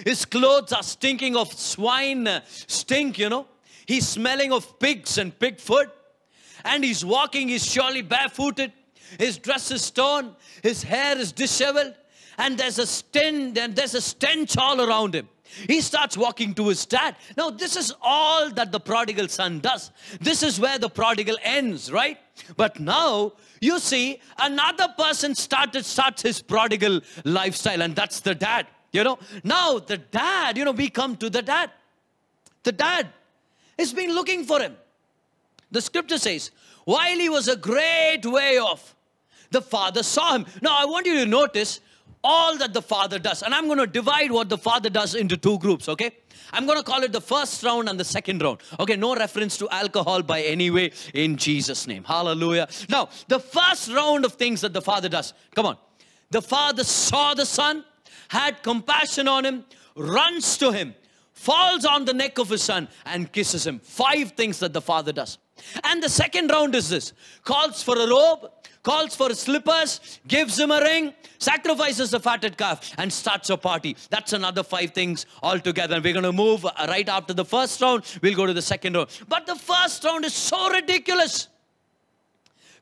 His clothes are stinking of swine stink, you know. He's smelling of pigs and pig food. And he's walking, he's surely barefooted. His dress is torn. His hair is disheveled. And there's a stench all around him. He starts walking to his dad. Now, this is all that the prodigal son does. This is where the prodigal ends, right? But now, you see, another person starts his prodigal lifestyle, and that's the dad. You know, now the dad, you know, we come to the dad. The dad has been looking for him. The scripture says, while he was a great way off, the father saw him. Now, I want you to notice, all that the Father does. And I'm going to divide what the Father does into two groups, okay? I'm going to call it the first round and the second round. Okay, no reference to alcohol by any way in Jesus' name. Hallelujah. Now, the first round of things that the Father does. Come on. The Father saw the Son, had compassion on him, runs to him, falls on the neck of his Son and kisses him. 5 things that the Father does. And the second round is this. Calls for a robe, calls for slippers, gives him a ring, sacrifices a fatted calf and starts a party. That's another 5 things altogether. And we're going to move right after the first round. We'll go to the second round. But the first round is so ridiculous.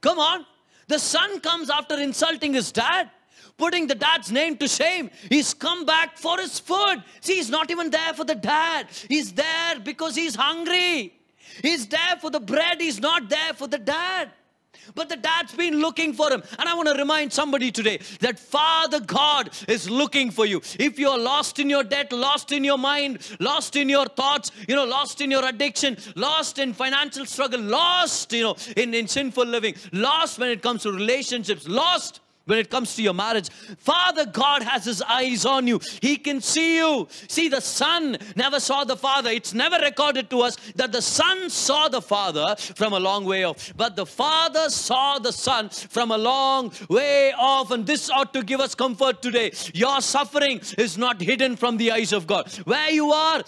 Come on. The Son comes after insulting his dad, putting the dad's name to shame. He's come back for his food. See, he's not even there for the dad. He's there because he's hungry. He's there for the bread. He's not there for the dad. But the dad's been looking for him. And I want to remind somebody today that Father God is looking for you. If you're lost in your debt, lost in your mind, lost in your thoughts, lost in your addiction, lost in financial struggle, lost, in sinful living, lost when it comes to relationships, lost when it comes to your marriage, Father God has his eyes on you. He can see you. See, the Son never saw the Father. It's never recorded to us that the Son saw the Father from a long way off. But the Father saw the Son from a long way off. And this ought to give us comfort today. Your suffering is not hidden from the eyes of God. Where you are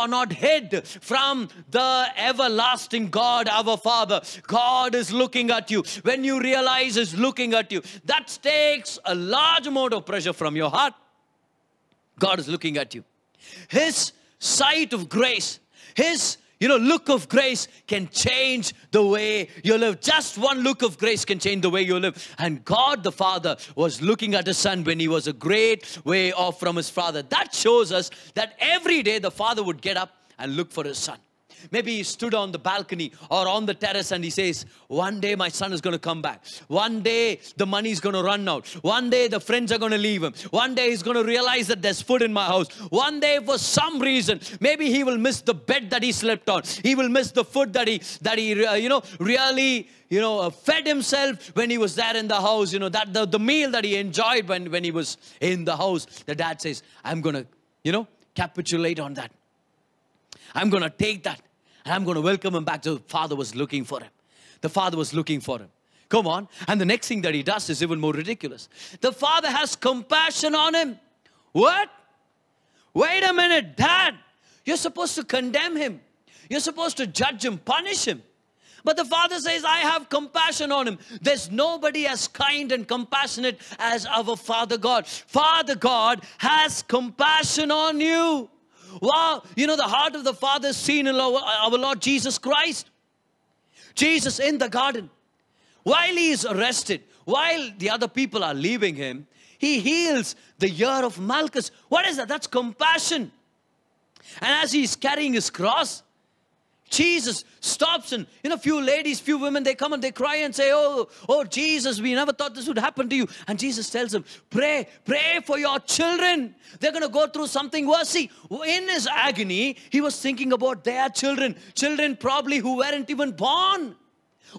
not hid from the everlasting God, our Father. God is looking at you. When you realize He's looking at you, that takes a large amount of pressure from your heart. God is looking at you. His sight of grace, His look of grace can change the way you live. Just one look of grace can change the way you live. And God the Father was looking at His Son when He was a great way off from His Father. That shows us that every day the Father would get up and look for His Son. Maybe he stood on the balcony or on the terrace and he says, one day my son is going to come back. One day the money is going to run out. One day the friends are going to leave him. One day he's going to realize that there's food in my house. One day for some reason, maybe he will miss the bed that he slept on. He will miss the food that he really fed himself when he was there in the house. That the meal that he enjoyed when he was in the house. The dad says, I'm going to, capitulate on that. I'm going to take that. And I'm going to welcome him back. So the Father was looking for him. The Father was looking for him. Come on. And the next thing that he does is even more ridiculous. The Father has compassion on him. What? Wait a minute, Dad. You're supposed to condemn him. You're supposed to judge him, punish him. But the Father says, I have compassion on him. There's nobody as kind and compassionate as our Father God. Father God has compassion on you. Wow, the heart of the Father is seen in our Lord Jesus Christ. Jesus in the garden. While he is arrested, while the other people are leaving him, he heals the ear of Malchus. What is that? That's compassion. And as he's carrying his cross, Jesus stops and, few ladies, few women, they come and they cry and say, oh, Jesus, we never thought this would happen to you. And Jesus tells them, pray for your children. They're going to go through something worse. See, in his agony, he was thinking about their children probably who weren't even born.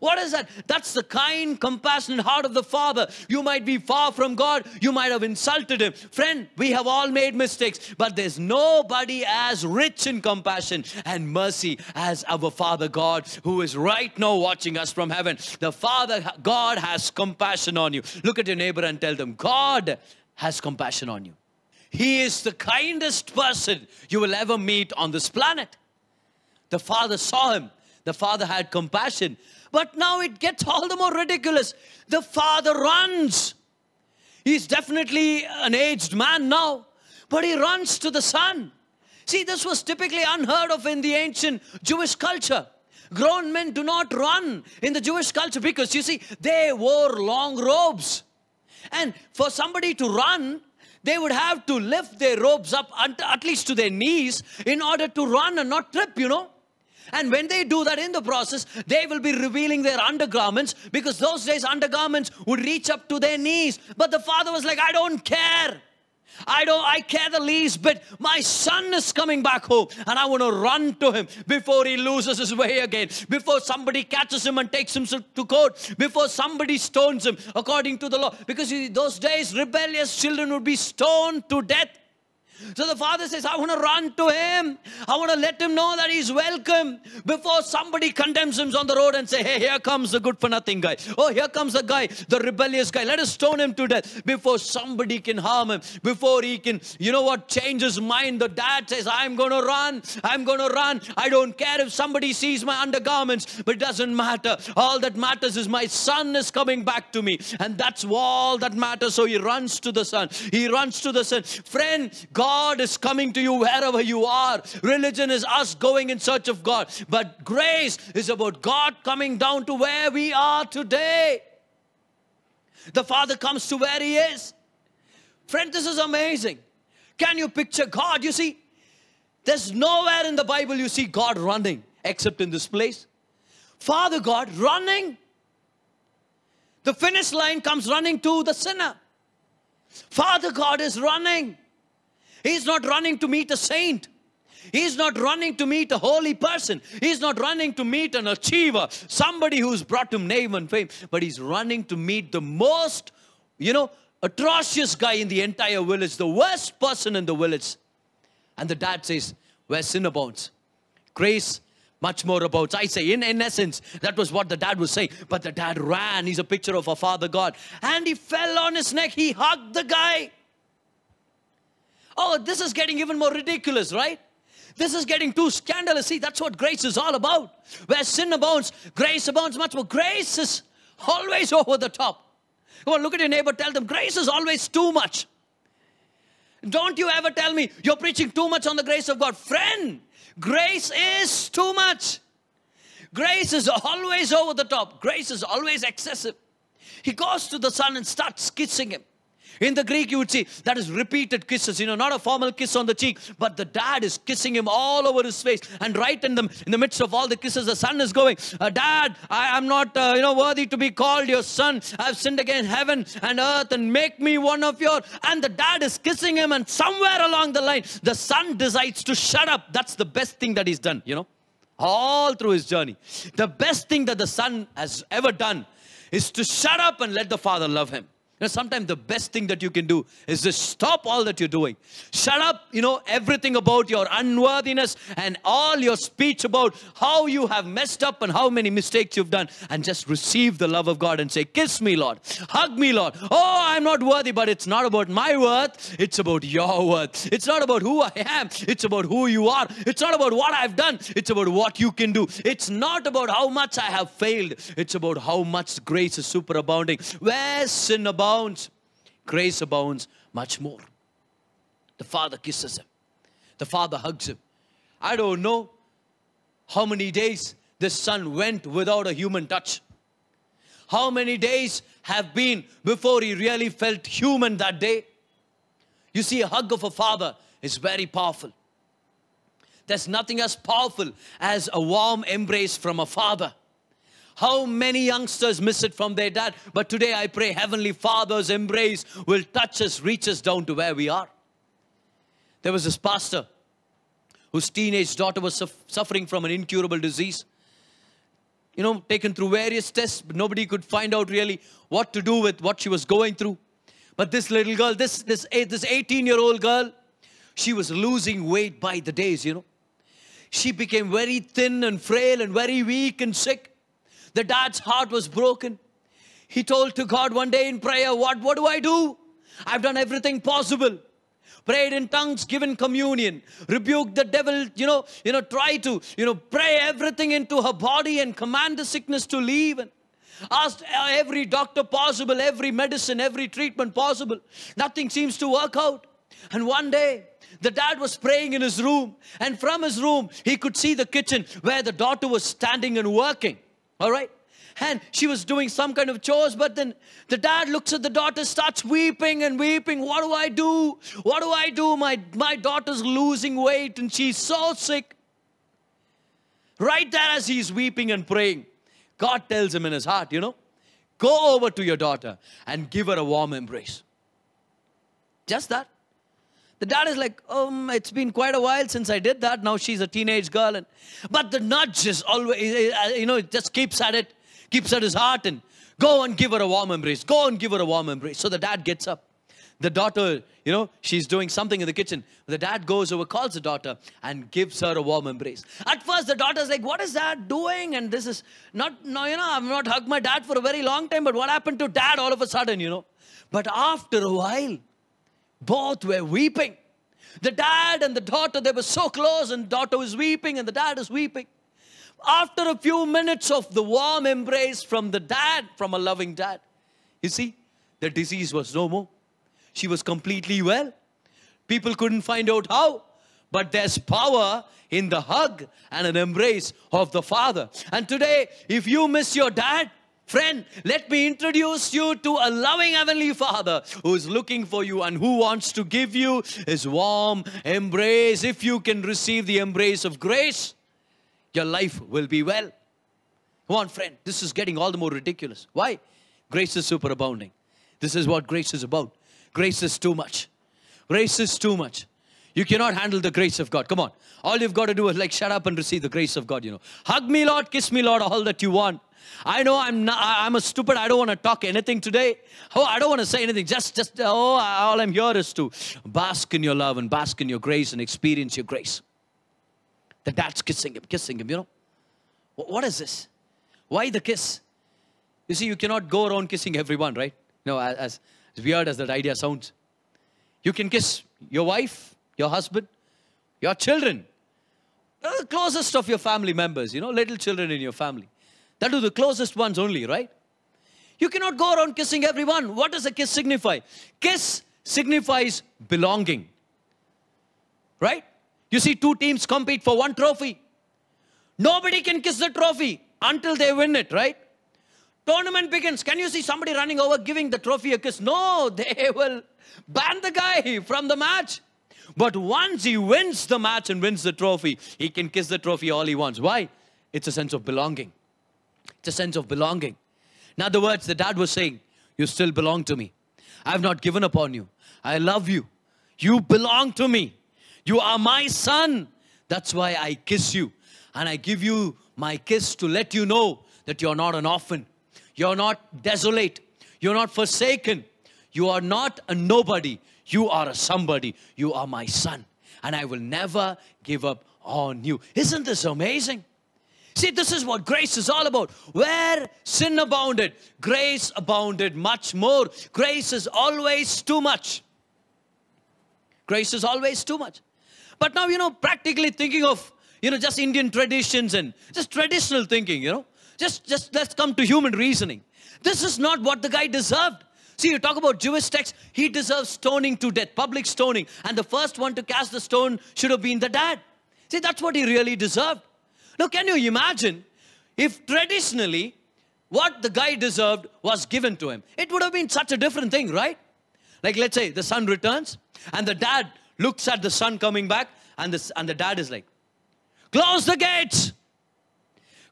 What is that? That's the kind, compassionate heart of the Father. You might be far from God. You might have insulted Him. Friend, we have all made mistakes. But there's nobody as rich in compassion and mercy as our Father God, who is right now watching us from heaven. The Father God has compassion on you. Look at your neighbor and tell them, God has compassion on you. He is the kindest person you will ever meet on this planet. The Father saw him. The Father had compassion. But now it gets all the more ridiculous. The Father runs. He's definitely an aged man now, but he runs to the Son. See, this was typically unheard of in the ancient Jewish culture. Grown men do not run in the Jewish culture because, you see, they wore long robes. And for somebody to run, they would have to lift their robes up at least to their knees in order to run and not trip, And when they do that in the process, they will be revealing their undergarments, because those days undergarments would reach up to their knees. But the Father was like, I don't care. I care the least bit. My son is coming back home and I want to run to him before he loses his way again, before somebody catches him and takes him to court, before somebody stones him according to the law. Because those days, rebellious children would be stoned to death. So the father says, I want to run to him. I want to let him know that he's welcome before somebody condemns him on the road and say, hey, here comes the good for nothing guy. Oh, here comes the guy, the rebellious guy. Let us stone him to death before somebody can harm him, before he can, change his mind. The dad says, I'm going to run. I'm going to run. I don't care if somebody sees my undergarments, but it doesn't matter. All that matters is my son is coming back to me. And that's all that matters. So he runs to the son. He runs to the son. Friend, God is coming to you wherever you are. Religion is us going in search of God. But grace is about God coming down to where we are today. The Father comes to where He is. Friend, this is amazing. Can you picture God? You see, there's nowhere in the Bible you see God running except in this place. Father God running. The finish line comes running to the sinner. Father God is running. He's not running to meet a saint. He's not running to meet a holy person. He's not running to meet an achiever, somebody who's brought him name and fame. But he's running to meet the most, atrocious guy in the entire village, the worst person in the village. And the dad says, where sin abounds, grace much more abounds. I say, in essence, that was what the dad was saying. But the dad ran. He's a picture of a Father God. And he fell on his neck. He hugged the guy. Oh, this is getting even more ridiculous, right? This is getting too scandalous. See, that's what grace is all about. Where sin abounds, grace abounds much more. Grace is always over the top. Come on, look at your neighbor. Tell them, grace is always too much. Don't you ever tell me you're preaching too much on the grace of God. Friend, grace is too much. Grace is always over the top. Grace is always excessive. He goes to the son and starts kissing him. In the Greek, you would see that is repeated kisses, not a formal kiss on the cheek, but the dad is kissing him all over his face. And right in the midst of all the kisses, the son is going, Dad, I am not, worthy to be called your son. I've sinned against heaven and earth, and make me one of your. And the dad is kissing him, and somewhere along the line, the son decides to shut up. That's the best thing that he's done, all through his journey. The best thing that the son has ever done is to shut up and let the father love him. Sometimes the best thing that you can do is just stop all that you're doing. Shut up, everything about your unworthiness and all your speech about how you have messed up and how many mistakes you've done, and just receive the love of God and say, kiss me, Lord. Hug me, Lord. Oh, I'm not worthy, but it's not about my worth. It's about your worth. It's not about who I am. It's about who you are. It's not about what I've done. It's about what you can do. It's not about how much I have failed. It's about how much grace is superabounding. Where sin abounds, grace abounds much more. The father kisses him. The father hugs him. I don't know how many days this son went without a human touch. How many days have been before he really felt human that day? You see, a hug of a father is very powerful. There's nothing as powerful as a warm embrace from a father. How many youngsters miss it from their dad? But today I pray Heavenly Father's embrace will touch us, reach us down to where we are. There was this pastor whose teenage daughter was suffering from an incurable disease. Taken through various tests, but nobody could find out really what to do with what she was going through. But this little girl, this 18-year-old girl, she was losing weight by the days, She became very thin and frail and very weak and sick. The dad's heart was broken. He told to God one day in prayer, what do I do? I've done everything possible. Prayed in tongues, given communion, rebuked the devil, try to, pray everything into her body and command the sickness to leave. And asked every doctor possible, every medicine, every treatment possible. Nothing seems to work out. And one day, the dad was praying in his room. And from his room, he could see the kitchen where the daughter was standing and working. All right. And she was doing some kind of chores, but then the dad looks at the daughter, starts weeping and weeping. What do I do? What do I do? My daughter's losing weight and she's so sick. Right there as he's weeping and praying, God tells him in his heart, go over to your daughter and give her a warm embrace. Just that. The dad is like, it's been quite a while since I did that. Now she's a teenage girl. But the nudge is always, it just keeps at it, keeps at his heart, and go and give her a warm embrace. Go and give her a warm embrace. So the dad gets up. The daughter, she's doing something in the kitchen. The dad goes over, calls the daughter, and gives her a warm embrace. At first, the daughter's like, what is dad doing? And this is I've not hugged my dad for a very long time, but what happened to dad all of a sudden, But after a while, both were weeping. The dad and the daughter, they were so close, and the daughter was weeping, and the dad is weeping. After a few minutes of the warm embrace from the dad, from a loving dad, you see, the disease was no more. She was completely well. People couldn't find out how, but there's power in the hug and an embrace of the Father. And today, if you miss your dad, friend, let me introduce you to a loving Heavenly Father who is looking for you and who wants to give you His warm embrace. If you can receive the embrace of grace, your life will be well. Come on, friend, this is getting all the more ridiculous. Why? Grace is superabounding. This is what grace is about. Grace is too much. Grace is too much. You cannot handle the grace of God. Come on. All you've got to do is shut up and receive the grace of God, Hug me, Lord, kiss me, Lord, all that you want. I know I'm a stupid. I don't want to talk anything today. I don't want to say anything. All I'm here is to bask in your love and bask in your grace and experience your grace. The dad's kissing him, What is this? Why the kiss? You see, you cannot go around kissing everyone, right? As weird as that idea sounds. You can kiss your wife, your husband, your children, the closest of your family members, little children in your family. That are the closest ones only, right? You cannot go around kissing everyone. What does a kiss signify? Kiss signifies belonging, right? You see, two teams compete for one trophy. Nobody can kiss the trophy until they win it, right? Tournament begins. Can you see somebody running over giving the trophy a kiss? No, they will ban the guy from the match. But once he wins the match and wins the trophy, he can kiss the trophy all he wants. Why? It's a sense of belonging. It's a sense of belonging. In other words, the dad was saying, you still belong to me. I have not given up on you. I love you. You belong to me. You are my son. That's why I kiss you. And I give you my kiss to let you know that you're not an orphan. You're not desolate. You're not forsaken. You are not a nobody. You are a somebody. You are my son. And I will never give up on you. Isn't this amazing? See, this is what grace is all about. Where sin abounded, grace abounded much more. Grace is always too much. Grace is always too much. But now, practically thinking of, just Indian traditions and just traditional thinking, Just let's come to human reasoning. This is not what the guy deserved. See, you talk about Jewish text, he deserves stoning to death, public stoning. And the first one to cast the stone should have been the dad. See, that's what he really deserved. Now, can you imagine if traditionally what the guy deserved was given to him? It would have been such a different thing, right? Like, let's say the son returns and the dad looks at the son coming back and the dad is like, close the gates.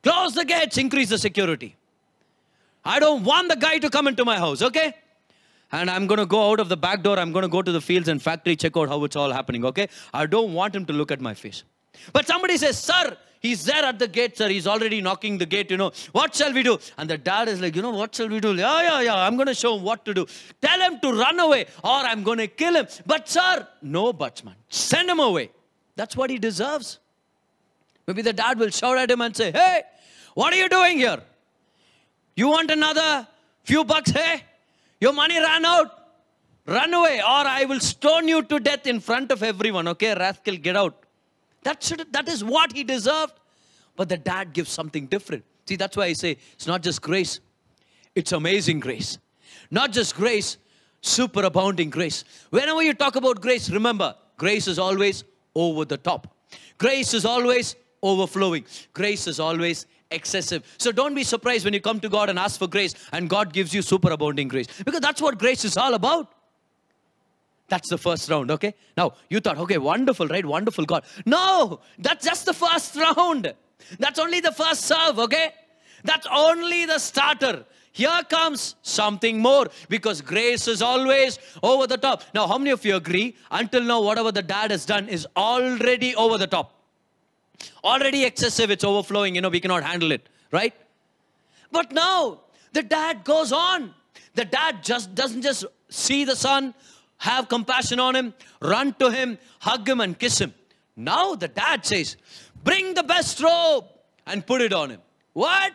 Close the gates, increase the security. I don't want the guy to come into my house, okay? And I'm going to go out of the back door. I'm going to go to the fields and factory, check out how it's all happening, okay? I don't want him to look at my face. But somebody says, sir, he's there at the gate, sir. He's already knocking the gate, What shall we do? And the dad is like, what shall we do? Yeah. I'm going to show him what to do. Tell him to run away or I'm going to kill him. But sir, no buts, man. Send him away. That's what he deserves. Maybe the dad will shout at him and say, hey, what are you doing here? You want another few bucks, hey? Your money ran out. Run away or I will stone you to death in front of everyone, okay? Rascal, get out. That is what he deserved. But the dad gives something different. See, that's why I say it's not just grace. It's amazing grace. Not just grace, superabounding grace. Whenever you talk about grace, remember, grace is always over the top. Grace is always overflowing. Grace is always excessive. So don't be surprised when you come to God and ask for grace and God gives you superabounding grace. Because that's what grace is all about. That's the first round, okay? Now, you thought, okay, wonderful, right? Wonderful God. No, that's just the first round. That's only the first serve, okay? That's only the starter. here comes something more, because grace is always over the top. Now, how many of you agree, until now, whatever the dad has done is already over the top? Already excessive, it's overflowing, we cannot handle it, right? But now, the dad goes on. The dad doesn't just see the son, have compassion on him, run to him, hug him and kiss him. Now the dad says, bring the best robe and put it on him. What?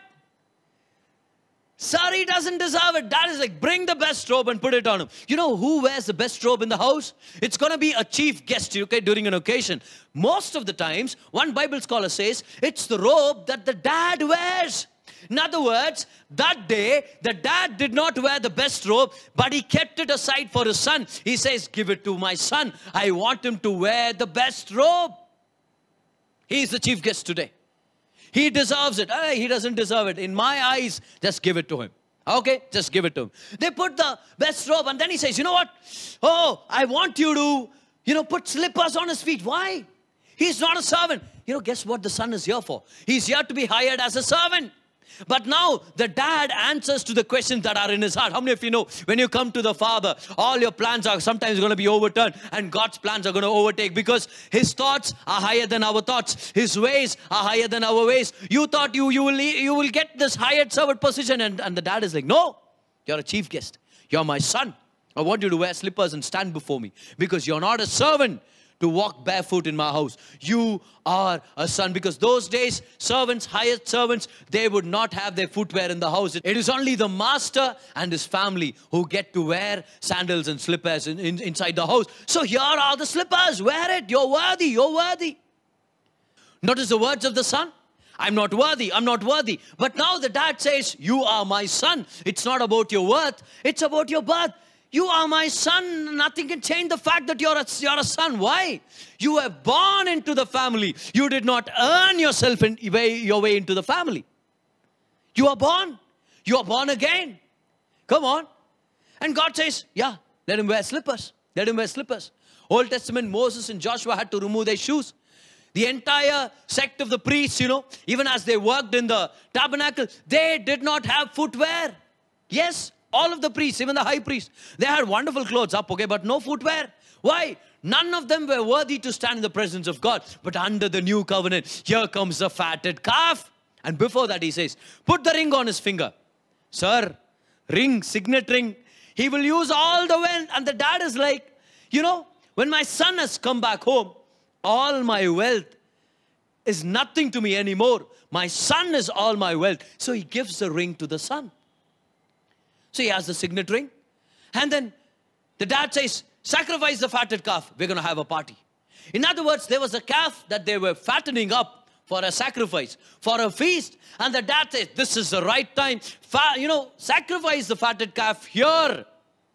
Sir, he doesn't deserve it. Dad is like, bring the best robe and put it on him. You know who wears the best robe in the house? It's going to be a chief guest, okay, during an occasion. Most of the times, one Bible scholar says, it's the robe that the dad wears. In other words, that day, the dad did not wear the best robe, but he kept it aside for his son. He says, give it to my son. I want him to wear the best robe. He is the chief guest today. He deserves it. He doesn't deserve it. In my eyes, just give it to him. Okay, just give it to him. They put the best robe, and then he says, you know what? Oh, I want you to, put slippers on his feet. Why? He's not a servant. Guess what the son is here for? He's here to be hired as a servant. But now the dad answers to the questions that are in his heart. How many of you know when you come to the Father, all your plans are sometimes going to be overturned and God's plans are going to overtake, because his thoughts are higher than our thoughts. His ways are higher than our ways. You thought you will get this hired servant position, and the dad is like, no, you're a chief guest. You're my son. I want you to wear slippers and stand before me, because you're not a servant to walk barefoot in my house. You are a son. Because those days, servants, hired servants, they would not have their footwear in the house. It is only the master and his family who get to wear sandals and slippers inside the house. So here are the slippers. Wear it. You're worthy. You're worthy. Notice the words of the son. I'm not worthy. I'm not worthy. But now the dad says, you are my son. It's not about your worth. It's about your birth. You are my son. Nothing can change the fact that you're a son. Why? You were born into the family. You did not earn yourself your way into the family. You are born. You are born again. Come on. And God says, yeah, let him wear slippers. Let him wear slippers. Old Testament, Moses and Joshua had to remove their shoes. The entire sect of the priests, even as they worked in the tabernacle, they did not have footwear. Yes. All of the priests, even the high priest, they had wonderful clothes up, okay, but no footwear. Why? None of them were worthy to stand in the presence of God. But under the new covenant, here comes the fatted calf. And before that, he says, put the ring on his finger. Sir, ring, signet ring. He will use all the wealth. And the dad is like, when my son has come back home, all my wealth is nothing to me anymore. My son is all my wealth. So he gives the ring to the son. So he has the signet ring. And then the dad says, sacrifice the fatted calf. We're going to have a party. In other words, there was a calf that they were fattening up for a sacrifice, for a feast. And the dad says, this is the right time. Sacrifice the fatted calf here,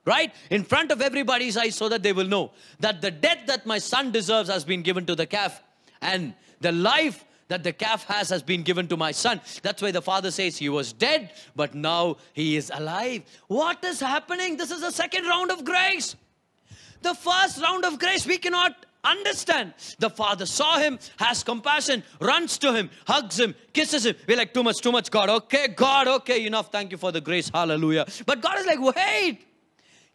right? In front of everybody's eyes, so that they will know that the death that my son deserves has been given to the calf. And the life that the calf has been given to my son. That's why the father says he was dead, but now he is alive. What is happening? This is the second round of grace. The first round of grace we cannot understand. The father saw him, has compassion, runs to him, hugs him, kisses him. We're like, too much, God. Okay, God, okay, enough. Thank you for the grace. Hallelujah. But God is like, wait.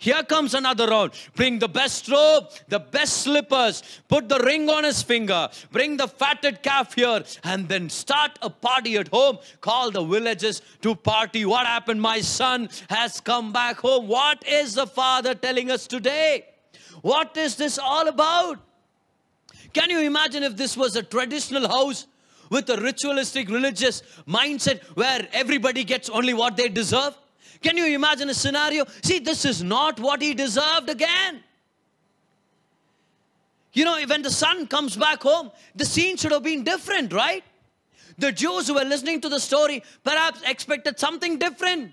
Here comes another round. Bring the best robe, the best slippers, put the ring on his finger, bring the fatted calf here, and then start a party at home. Call the villagers to party. What happened? My son has come back home. What is the father telling us today? What is this all about? Can you imagine if this was a traditional house with a ritualistic religious mindset where everybody gets only what they deserve? Can you imagine a scenario? See, this is not what he deserved again. When the son comes back home, the scene should have been different, right? The Jews who were listening to the story perhaps expected something different.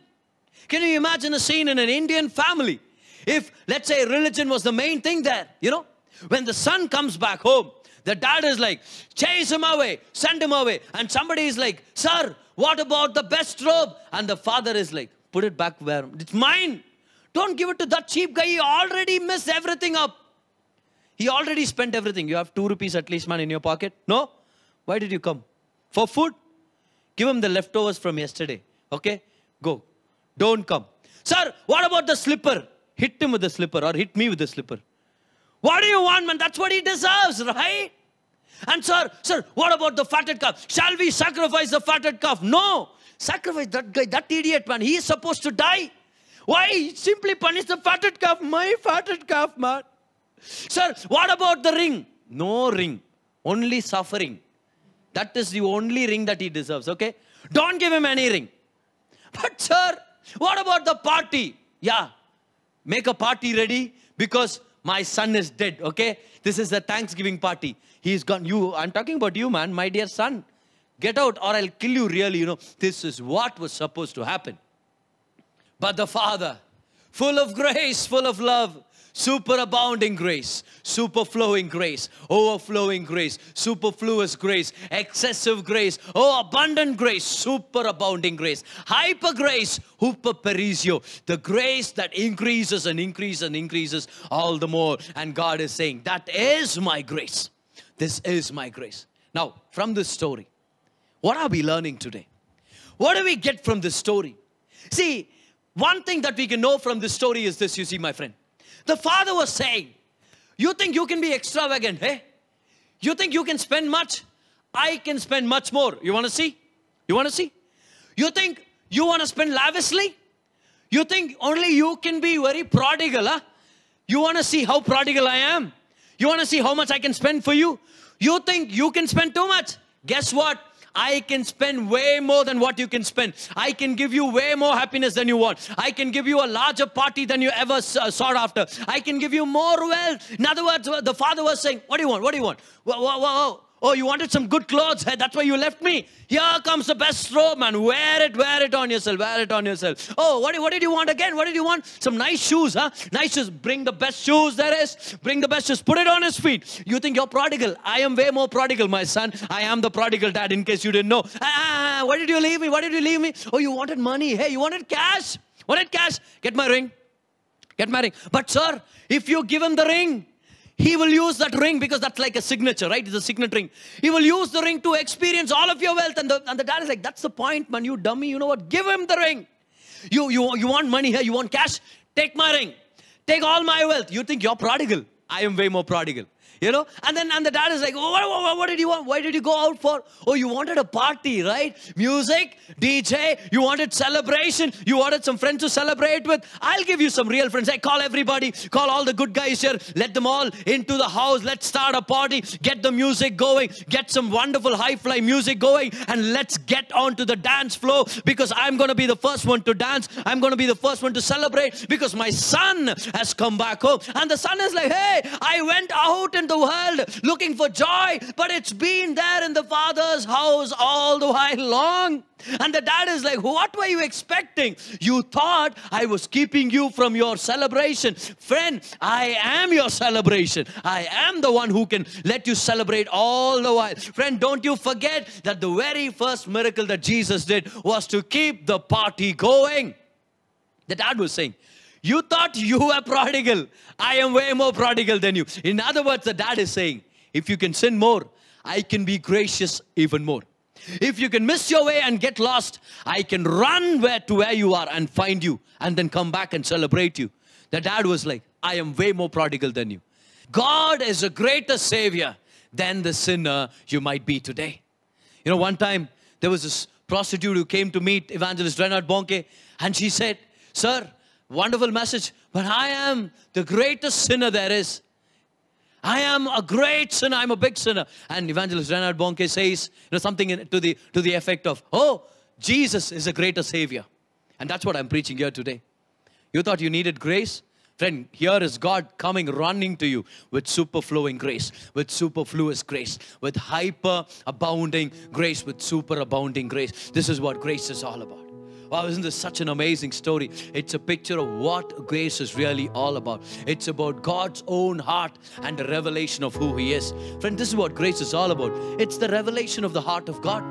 Can you imagine a scene in an Indian family? If, let's say, religion was the main thing there, when the son comes back home, the dad is like, chase him away, send him away. And somebody is like, sir, what about the best robe? And the father is like, put it back where it's mine. Don't give it to that cheap guy. He already messed everything up. He already spent everything. You have 2 rupees at least, man, in your pocket. No? Why did you come? For food? Give him the leftovers from yesterday. Okay? Go. Don't come. Sir, what about the slipper? Hit him with the slipper or hit me with the slipper. What do you want, man? That's what he deserves, right? And sir, what about the fatted calf? Shall we sacrifice the fatted calf? No. Sacrifice that guy, that idiot, man. He is supposed to die. Why? Simply punish the fatted calf. My fatted calf, man. Sir, what about the ring? No ring. Only suffering. That is the only ring that he deserves, okay? Don't give him any ring. But sir, what about the party? Yeah, make a party ready because my son is dead, okay? This is the Thanksgiving party. He's gone. I'm talking about you, man, my dear son. Get out or I'll kill you really, This is what was supposed to happen. But the Father, full of grace, full of love, superabounding grace, superflowing grace, overflowing grace, superfluous grace, excessive grace, abundant grace, superabounding grace, hyper grace, hyperperisio, the grace that increases and increases and increases all the more. And God is saying, that is my grace. This is my grace. Now, from this story, what are we learning today? What do we get from this story? See, one thing that we can know from this story is this, you see, my friend. The Father was saying, you think you can be extravagant, hey? You think you can spend much? I can spend much more. You want to see? You want to see? You think you want to spend lavishly? You think only you can be very prodigal, huh? You want to see how prodigal I am? You want to see how much I can spend for you? You think you can spend too much? Guess what? I can spend way more than what you can spend. I can give you way more happiness than you want. I can give you a larger party than you ever sought after. I can give you more wealth. In other words, the Father was saying, what do you want? What do you want? Oh, you wanted some good clothes. Hey, that's why you left me. Here comes the best robe, man. Wear it on yourself. Wear it on yourself. Oh, what did you want again? What did you want? Some nice shoes, huh? Nice shoes. Bring the best shoes there is. Bring the best shoes. Put it on his feet. You think you're prodigal. I am way more prodigal, my son. I am the prodigal dad, in case you didn't know. Why did you leave me? Why did you leave me? Oh, you wanted money. Hey, you wanted cash. Wanted cash. Get my ring. Get my ring. But sir, if you give him the ring, he will use that ring because that's like a signature, right? It's a signet ring. He will use the ring to experience all of your wealth. And the dad is like, that's the point, man, you dummy. You know what? Give him the ring. You want money here? You want cash? Take my ring. Take all my wealth. You think you're prodigal. I am way more prodigal. And the dad is like, oh, what did you want? Why did you go out for? Oh, you wanted a party, right? Music, DJ, you wanted celebration. You wanted some friends to celebrate with. I'll give you some real friends. Hey, call everybody. Call all the good guys here. Let them all into the house. Let's start a party. Get the music going. Get some wonderful high-fly music going. And let's get onto the dance floor because I'm going to be the first one to dance. I'm going to be the first one to celebrate because my son has come back home. And the son is like, hey, I went out in the world looking for joy, but it's been there in the Father's house all the while long. And the dad is like, what were you expecting? You thought I was keeping you from your celebration. Friend, I am your celebration. I am the one who can let you celebrate all the while. Friend, don't you forget that the very first miracle that Jesus did was to keep the party going. The dad was saying, you thought you were prodigal. I am way more prodigal than you. In other words, the dad is saying, if you can sin more, I can be gracious even more. If you can miss your way and get lost, I can run to where you are and find you and then come back and celebrate you. The dad was like, I am way more prodigal than you. God is a greater savior than the sinner you might be today. One time there was this prostitute who came to meet Evangelist Reinhard Bonnke, and she said, sir, wonderful message, but I am the greatest sinner there is. I am a great sinner. I'm a big sinner. And Evangelist Reinhard Bonnke says, something to the effect of, oh, Jesus is a greater savior. And that's what I'm preaching here today. You thought you needed grace? Friend, here is God coming running to you with superflowing grace, with superfluous grace, with hyper abounding grace, with superabounding grace. This is what grace is all about. Wow, isn't this such an amazing story? It's a picture of what grace is really all about. It's about God's own heart and the revelation of who He is. Friend, this is what grace is all about. It's the revelation of the heart of God.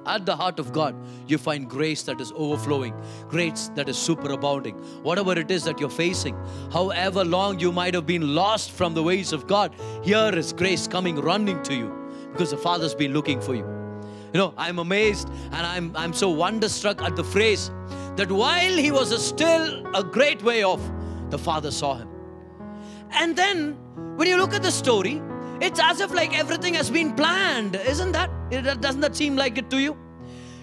At the heart of God, you find grace that is overflowing, grace that is superabounding. Whatever it is that you're facing, however long you might have been lost from the ways of God, here is grace coming running to you because the Father's been looking for you. I'm amazed and I'm so wonderstruck at the phrase that while he was still a great way off, the Father saw him. And then when you look at the story, it's as if like everything has been planned. Doesn't that seem like it to you?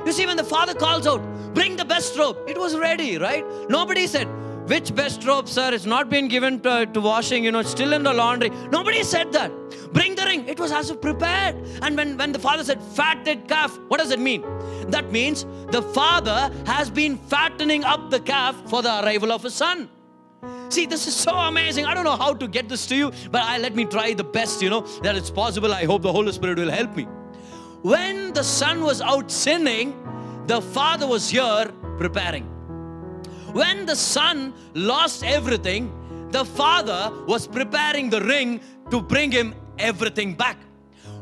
You see, when the Father calls out, bring the best robe, it was ready, right? Nobody said, which best robe, sir? It's not been given to washing, it's still in the laundry. Nobody said that. Bring the ring. It was as if prepared. And when the Father said, fatted calf, what does it mean? That means the Father has been fattening up the calf for the arrival of His Son. See, this is so amazing. I don't know how to get this to you, but let me try the best, that it's possible. I hope the Holy Spirit will help me. When the Son was out sinning, the Father was here preparing. When the Son lost everything, the Father was preparing the ring to bring him everything back.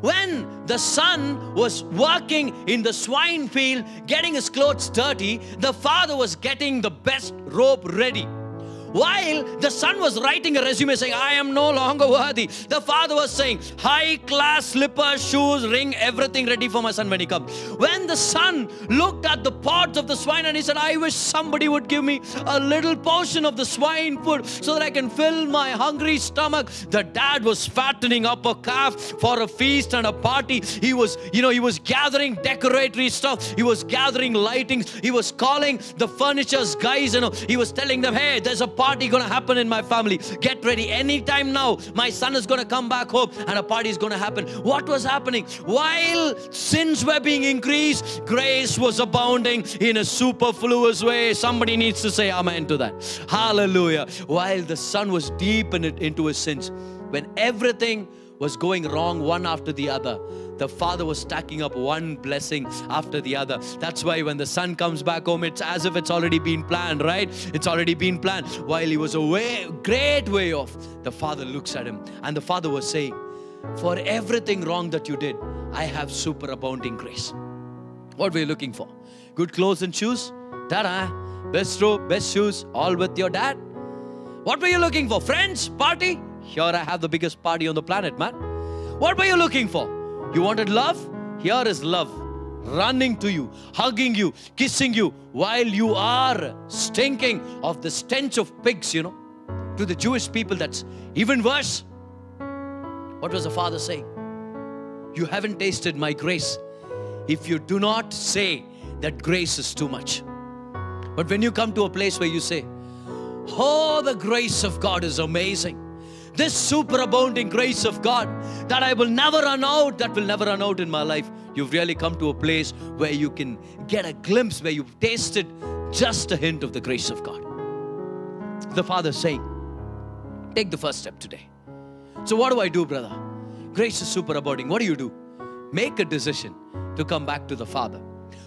When the Son was working in the swine field, getting his clothes dirty, the Father was getting the best robe ready. While the Son was writing a resume saying, I am no longer worthy, the Father was saying, high class slippers, shoes, ring, everything ready for my Son when he comes. When the Son looked at the pots of the swine and he said, I wish somebody would give me a little portion of the swine food so that I can fill my hungry stomach. The Dad was fattening up a calf for a feast and a party. He was gathering decoratory stuff. He was gathering lightings. He was calling the furniture's guys. He was telling them, hey, there's a party going to happen in my family. Get ready. Anytime now, my son is going to come back home and a party is going to happen. What was happening? While sins were being increased, grace was abounding in a superfluous way. Somebody needs to say amen to that. Hallelujah. While the son was deep into his sins, when everything was going wrong one after the other, the Father was stacking up one blessing after the other. That's why when the son comes back home, it's as if it's already been planned, right? It's already been planned. While he was a great way off, the Father looks at him and the Father was saying, for everything wrong that you did, I have superabounding grace. What were you looking for? Good clothes and shoes? Ta-da! Best robe, best shoes, all with your dad? What were you looking for? Friends? Party? Here I have the biggest party on the planet, man. What were you looking for? You wanted love? Here is love. Running to you, hugging you, kissing you, while you are stinking of the stench of pigs, To the Jewish people, that's even worse. What was the Father saying? You haven't tasted my grace if you do not say that grace is too much. But when you come to a place where you say, oh, the grace of God is amazing. This superabounding grace of God that I will never run out, that will never run out in my life. You've really come to a place where you can get a glimpse, where you've tasted just a hint of the grace of God. The Father's saying, take the first step today. So what do I do, brother? Grace is superabounding. What do? Make a decision to come back to the Father.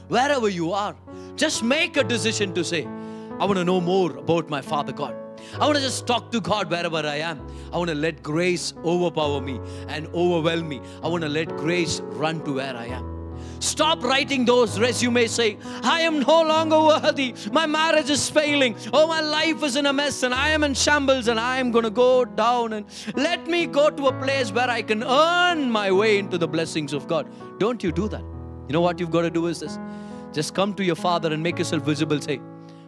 Wherever you are, just make a decision to say, I want to know more about my Father God. I want to just talk to God wherever I am. I want to let grace overpower me and overwhelm me. I want to let grace run to where I am. Stop writing those resumes saying, I am no longer worthy. My marriage is failing. Oh, my life is in a mess and I am in shambles and I am going to go down. And let me go to a place where I can earn my way into the blessings of God. Don't you do that. You know what you've got to do is this. Just come to your Father and make yourself visible. Say,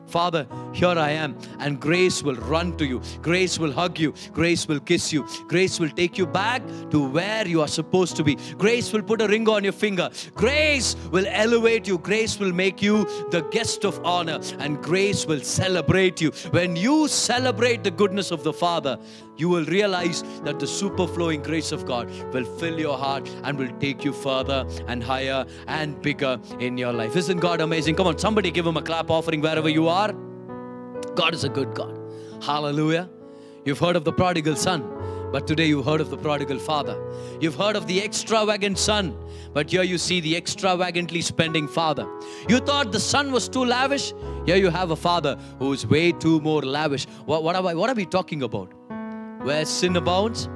Father, here I am, and grace will run to you. Grace will hug you. Grace will kiss you. Grace will take you back to where you are supposed to be. Grace will put a ring on your finger. Grace will elevate you. Grace will make you the guest of honor, and grace will celebrate you. When you celebrate the goodness of the Father, you will realize that the superflowing grace of God will fill your heart and will take you further and higher and bigger in your life. Isn't God amazing? Come on, somebody give Him a clap offering wherever you are. God is a good God. Hallelujah. You've heard of the prodigal son, but today you've heard of the prodigal father. You've heard of the extravagant son, but here you see the extravagantly spending father. You thought the son was too lavish. Here you have a father who is way too more lavish. What are we talking about? Where sin abounds,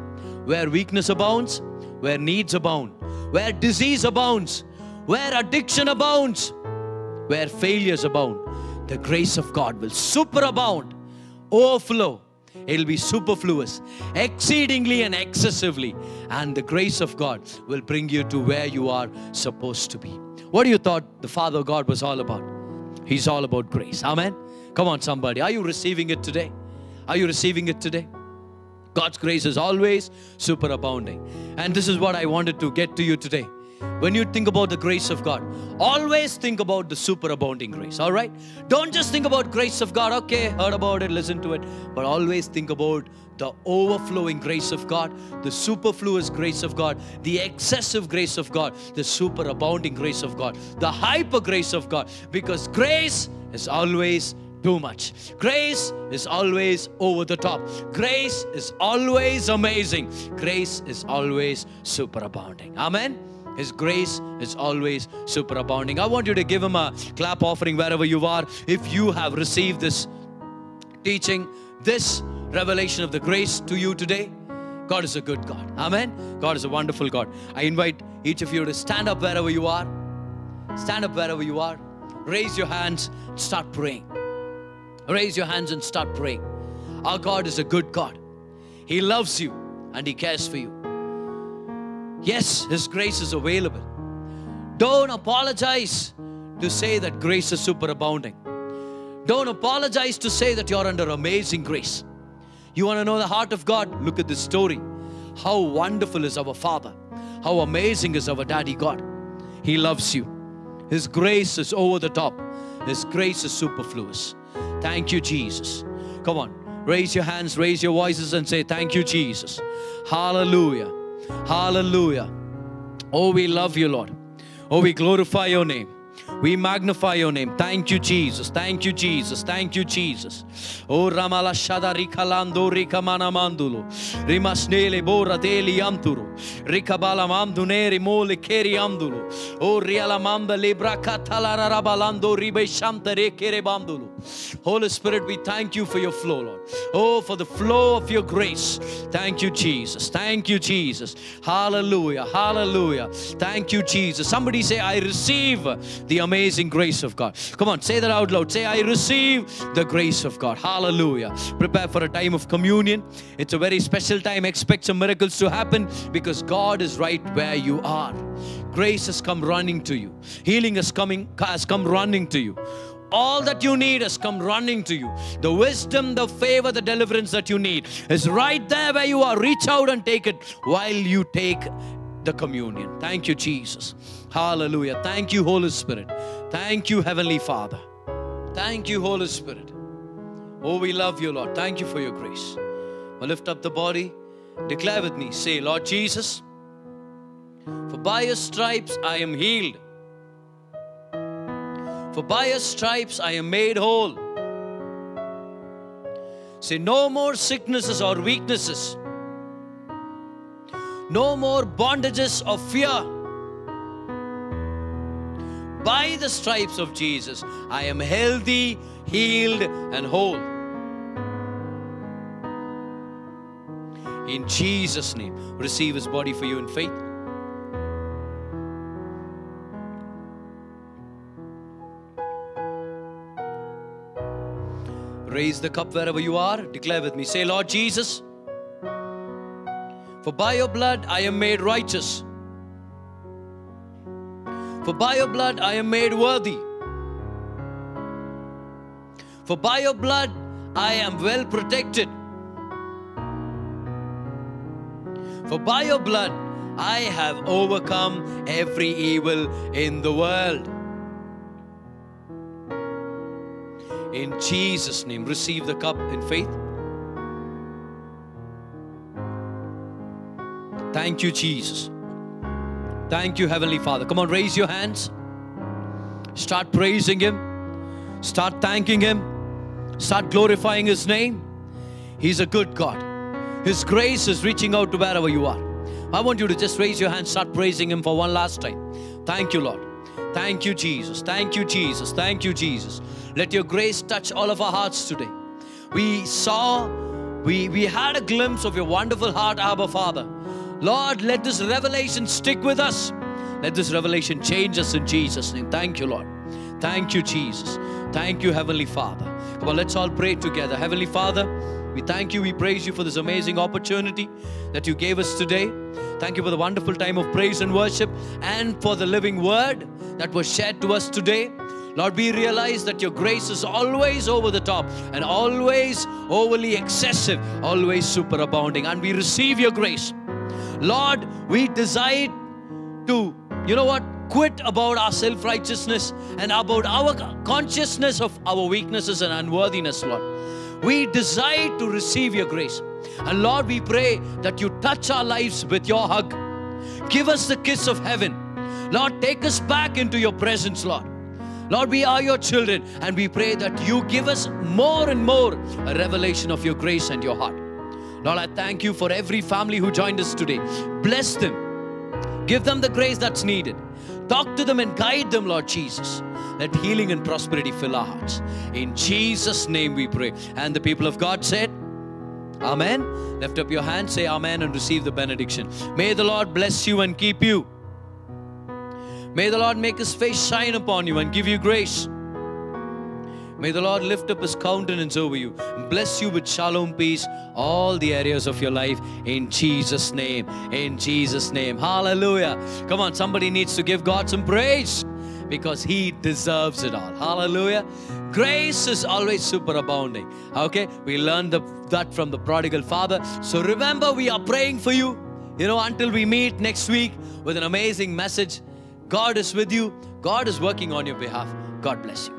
where weakness abounds, where needs abound, where disease abounds, where addiction abounds, where failures abound, the grace of God will superabound, overflow. It'll be superfluous, exceedingly and excessively. And the grace of God will bring you to where you are supposed to be. What do you thought the Father God was all about? He's all about grace. Amen. Come on, somebody. Are you receiving it today? Are you receiving it today? God's grace is always superabounding. And this is what I wanted to get to you today. When you think about the grace of God, always think about the superabounding grace. All right? Don't just think about grace of God. Okay, heard about it, listen to it. But always think about the overflowing grace of God, the superfluous grace of God, the excessive grace of God, the superabounding grace of God, the hyper grace of God. Because grace is always too much. Grace is always over the top. Grace is always amazing. Grace is always superabounding. Amen. His grace is always superabounding. I want you to give Him a clap offering wherever you are. If you have received this teaching, this revelation of the grace to you today, God is a good God. Amen. God is a wonderful God. I invite each of you to stand up wherever you are. Stand up wherever you are. Raise your hands and start praying. Raise your hands and start praying. Our God is a good God. He loves you and He cares for you. Yes, His grace is available. Don't apologize to say that grace is superabounding. Don't apologize to say that you're under amazing grace. You want to know the heart of God? Look at this story. How wonderful is our Father. How amazing is our Daddy God. He loves you. His grace is over the top. His grace is superfluous. Thank you, Jesus. Come on, raise your hands, raise your voices and say, thank you, Jesus. Hallelujah. Hallelujah. Oh, we love you, Lord. Oh, we glorify your name. We magnify your name. Thank you, Jesus. Thank you, Jesus. Thank you, Jesus. Oh, Ramala Shada Rikalando Rikamana Mandulo. Rimasnele Bora Deli Amturu. Rikabala Mamduneri Mole Keri Amdulo. Oh, Riala Mamba Libra Catalara Rabalando Ribe Shamtere Kere Bamdulo. Holy Spirit, we thank you for your flow, Lord. Oh, for the flow of your grace. Thank you, Jesus. Thank you, Jesus. Hallelujah. Hallelujah. Thank you, Jesus. Somebody say, I receive the amazing grace of God. Come on, say that out loud. Say, I receive the grace of God. Hallelujah. Prepare for a time of communion. It's a very special time. Expect some miracles to happen because God is right where you are. Grace has come running to you. Healing has come running to you. All that you need has come running to you. The wisdom, the favor, the deliverance that you need is right there where you are. Reach out and take it while you take the communion. Thank you, Jesus. Hallelujah. Thank you, Holy Spirit. Thank you, Heavenly Father. Thank you, Holy Spirit. Oh, we love you, Lord. Thank you for your grace. Well, lift up the body. Declare with me. Say, Lord Jesus, for by your stripes I am healed. For by your stripes I am made whole. Say, no more sicknesses or weaknesses. No more bondages of fear. By the stripes of Jesus, I am healthy, healed, and whole. In Jesus' name, receive His body for you in faith. Raise the cup wherever you are. Declare with me. Say, Lord Jesus, for by your blood I am made righteous. For by your blood I am made worthy. For by your blood I am well protected. For by your blood I have overcome every evil in the world. In Jesus' name, receive the cup in faith. Thank you, Jesus. Thank you, Heavenly Father. Come on, raise your hands. Start praising Him. Start thanking Him. Start glorifying His name. He's a good God. His grace is reaching out to wherever you are. I want you to just raise your hands, start praising Him for one last time. Thank you, Lord. Thank you, Jesus. Thank you, Jesus. Thank you, Jesus. Let your grace touch all of our hearts today. We had a glimpse of your wonderful heart, Abba Father. Lord, let this revelation stick with us. Let this revelation change us in Jesus' name. Thank you, Lord. Thank you, Jesus. Thank you, Heavenly Father. Come on, let's all pray together. Heavenly Father, we thank you, we praise you for this amazing opportunity that you gave us today. Thank you for the wonderful time of praise and worship and for the living word that was shared to us today. Lord, we realize that your grace is always over the top and always overly excessive, always superabounding. And we receive your grace. Lord, we decide to, quit about our self-righteousness and about our consciousness of our weaknesses and unworthiness, Lord. We decide to receive your grace. And Lord, we pray that you touch our lives with your hug. Give us the kiss of heaven. Lord, take us back into your presence, Lord. Lord, we are your children, and we pray that you give us more and more a revelation of your grace and your heart. Lord, I thank you for every family who joined us today. Bless them. Give them the grace that's needed. Talk to them and guide them, Lord Jesus. Let healing and prosperity fill our hearts. In Jesus' name we pray. And the people of God said, Amen. Lift up your hand, say Amen, and receive the benediction. May the Lord bless you and keep you. May the Lord make his face shine upon you and give you grace. May the Lord lift up his countenance over you and bless you with shalom, peace, all the areas of your life, in Jesus' name. In Jesus' name. Hallelujah. Come on, somebody needs to give God some praise because he deserves it all. Hallelujah. Grace is always superabounding. Okay, we learned that from the prodigal father. So remember, we are praying for you, until we meet next week with an amazing message. God is with you. God is working on your behalf. God bless you.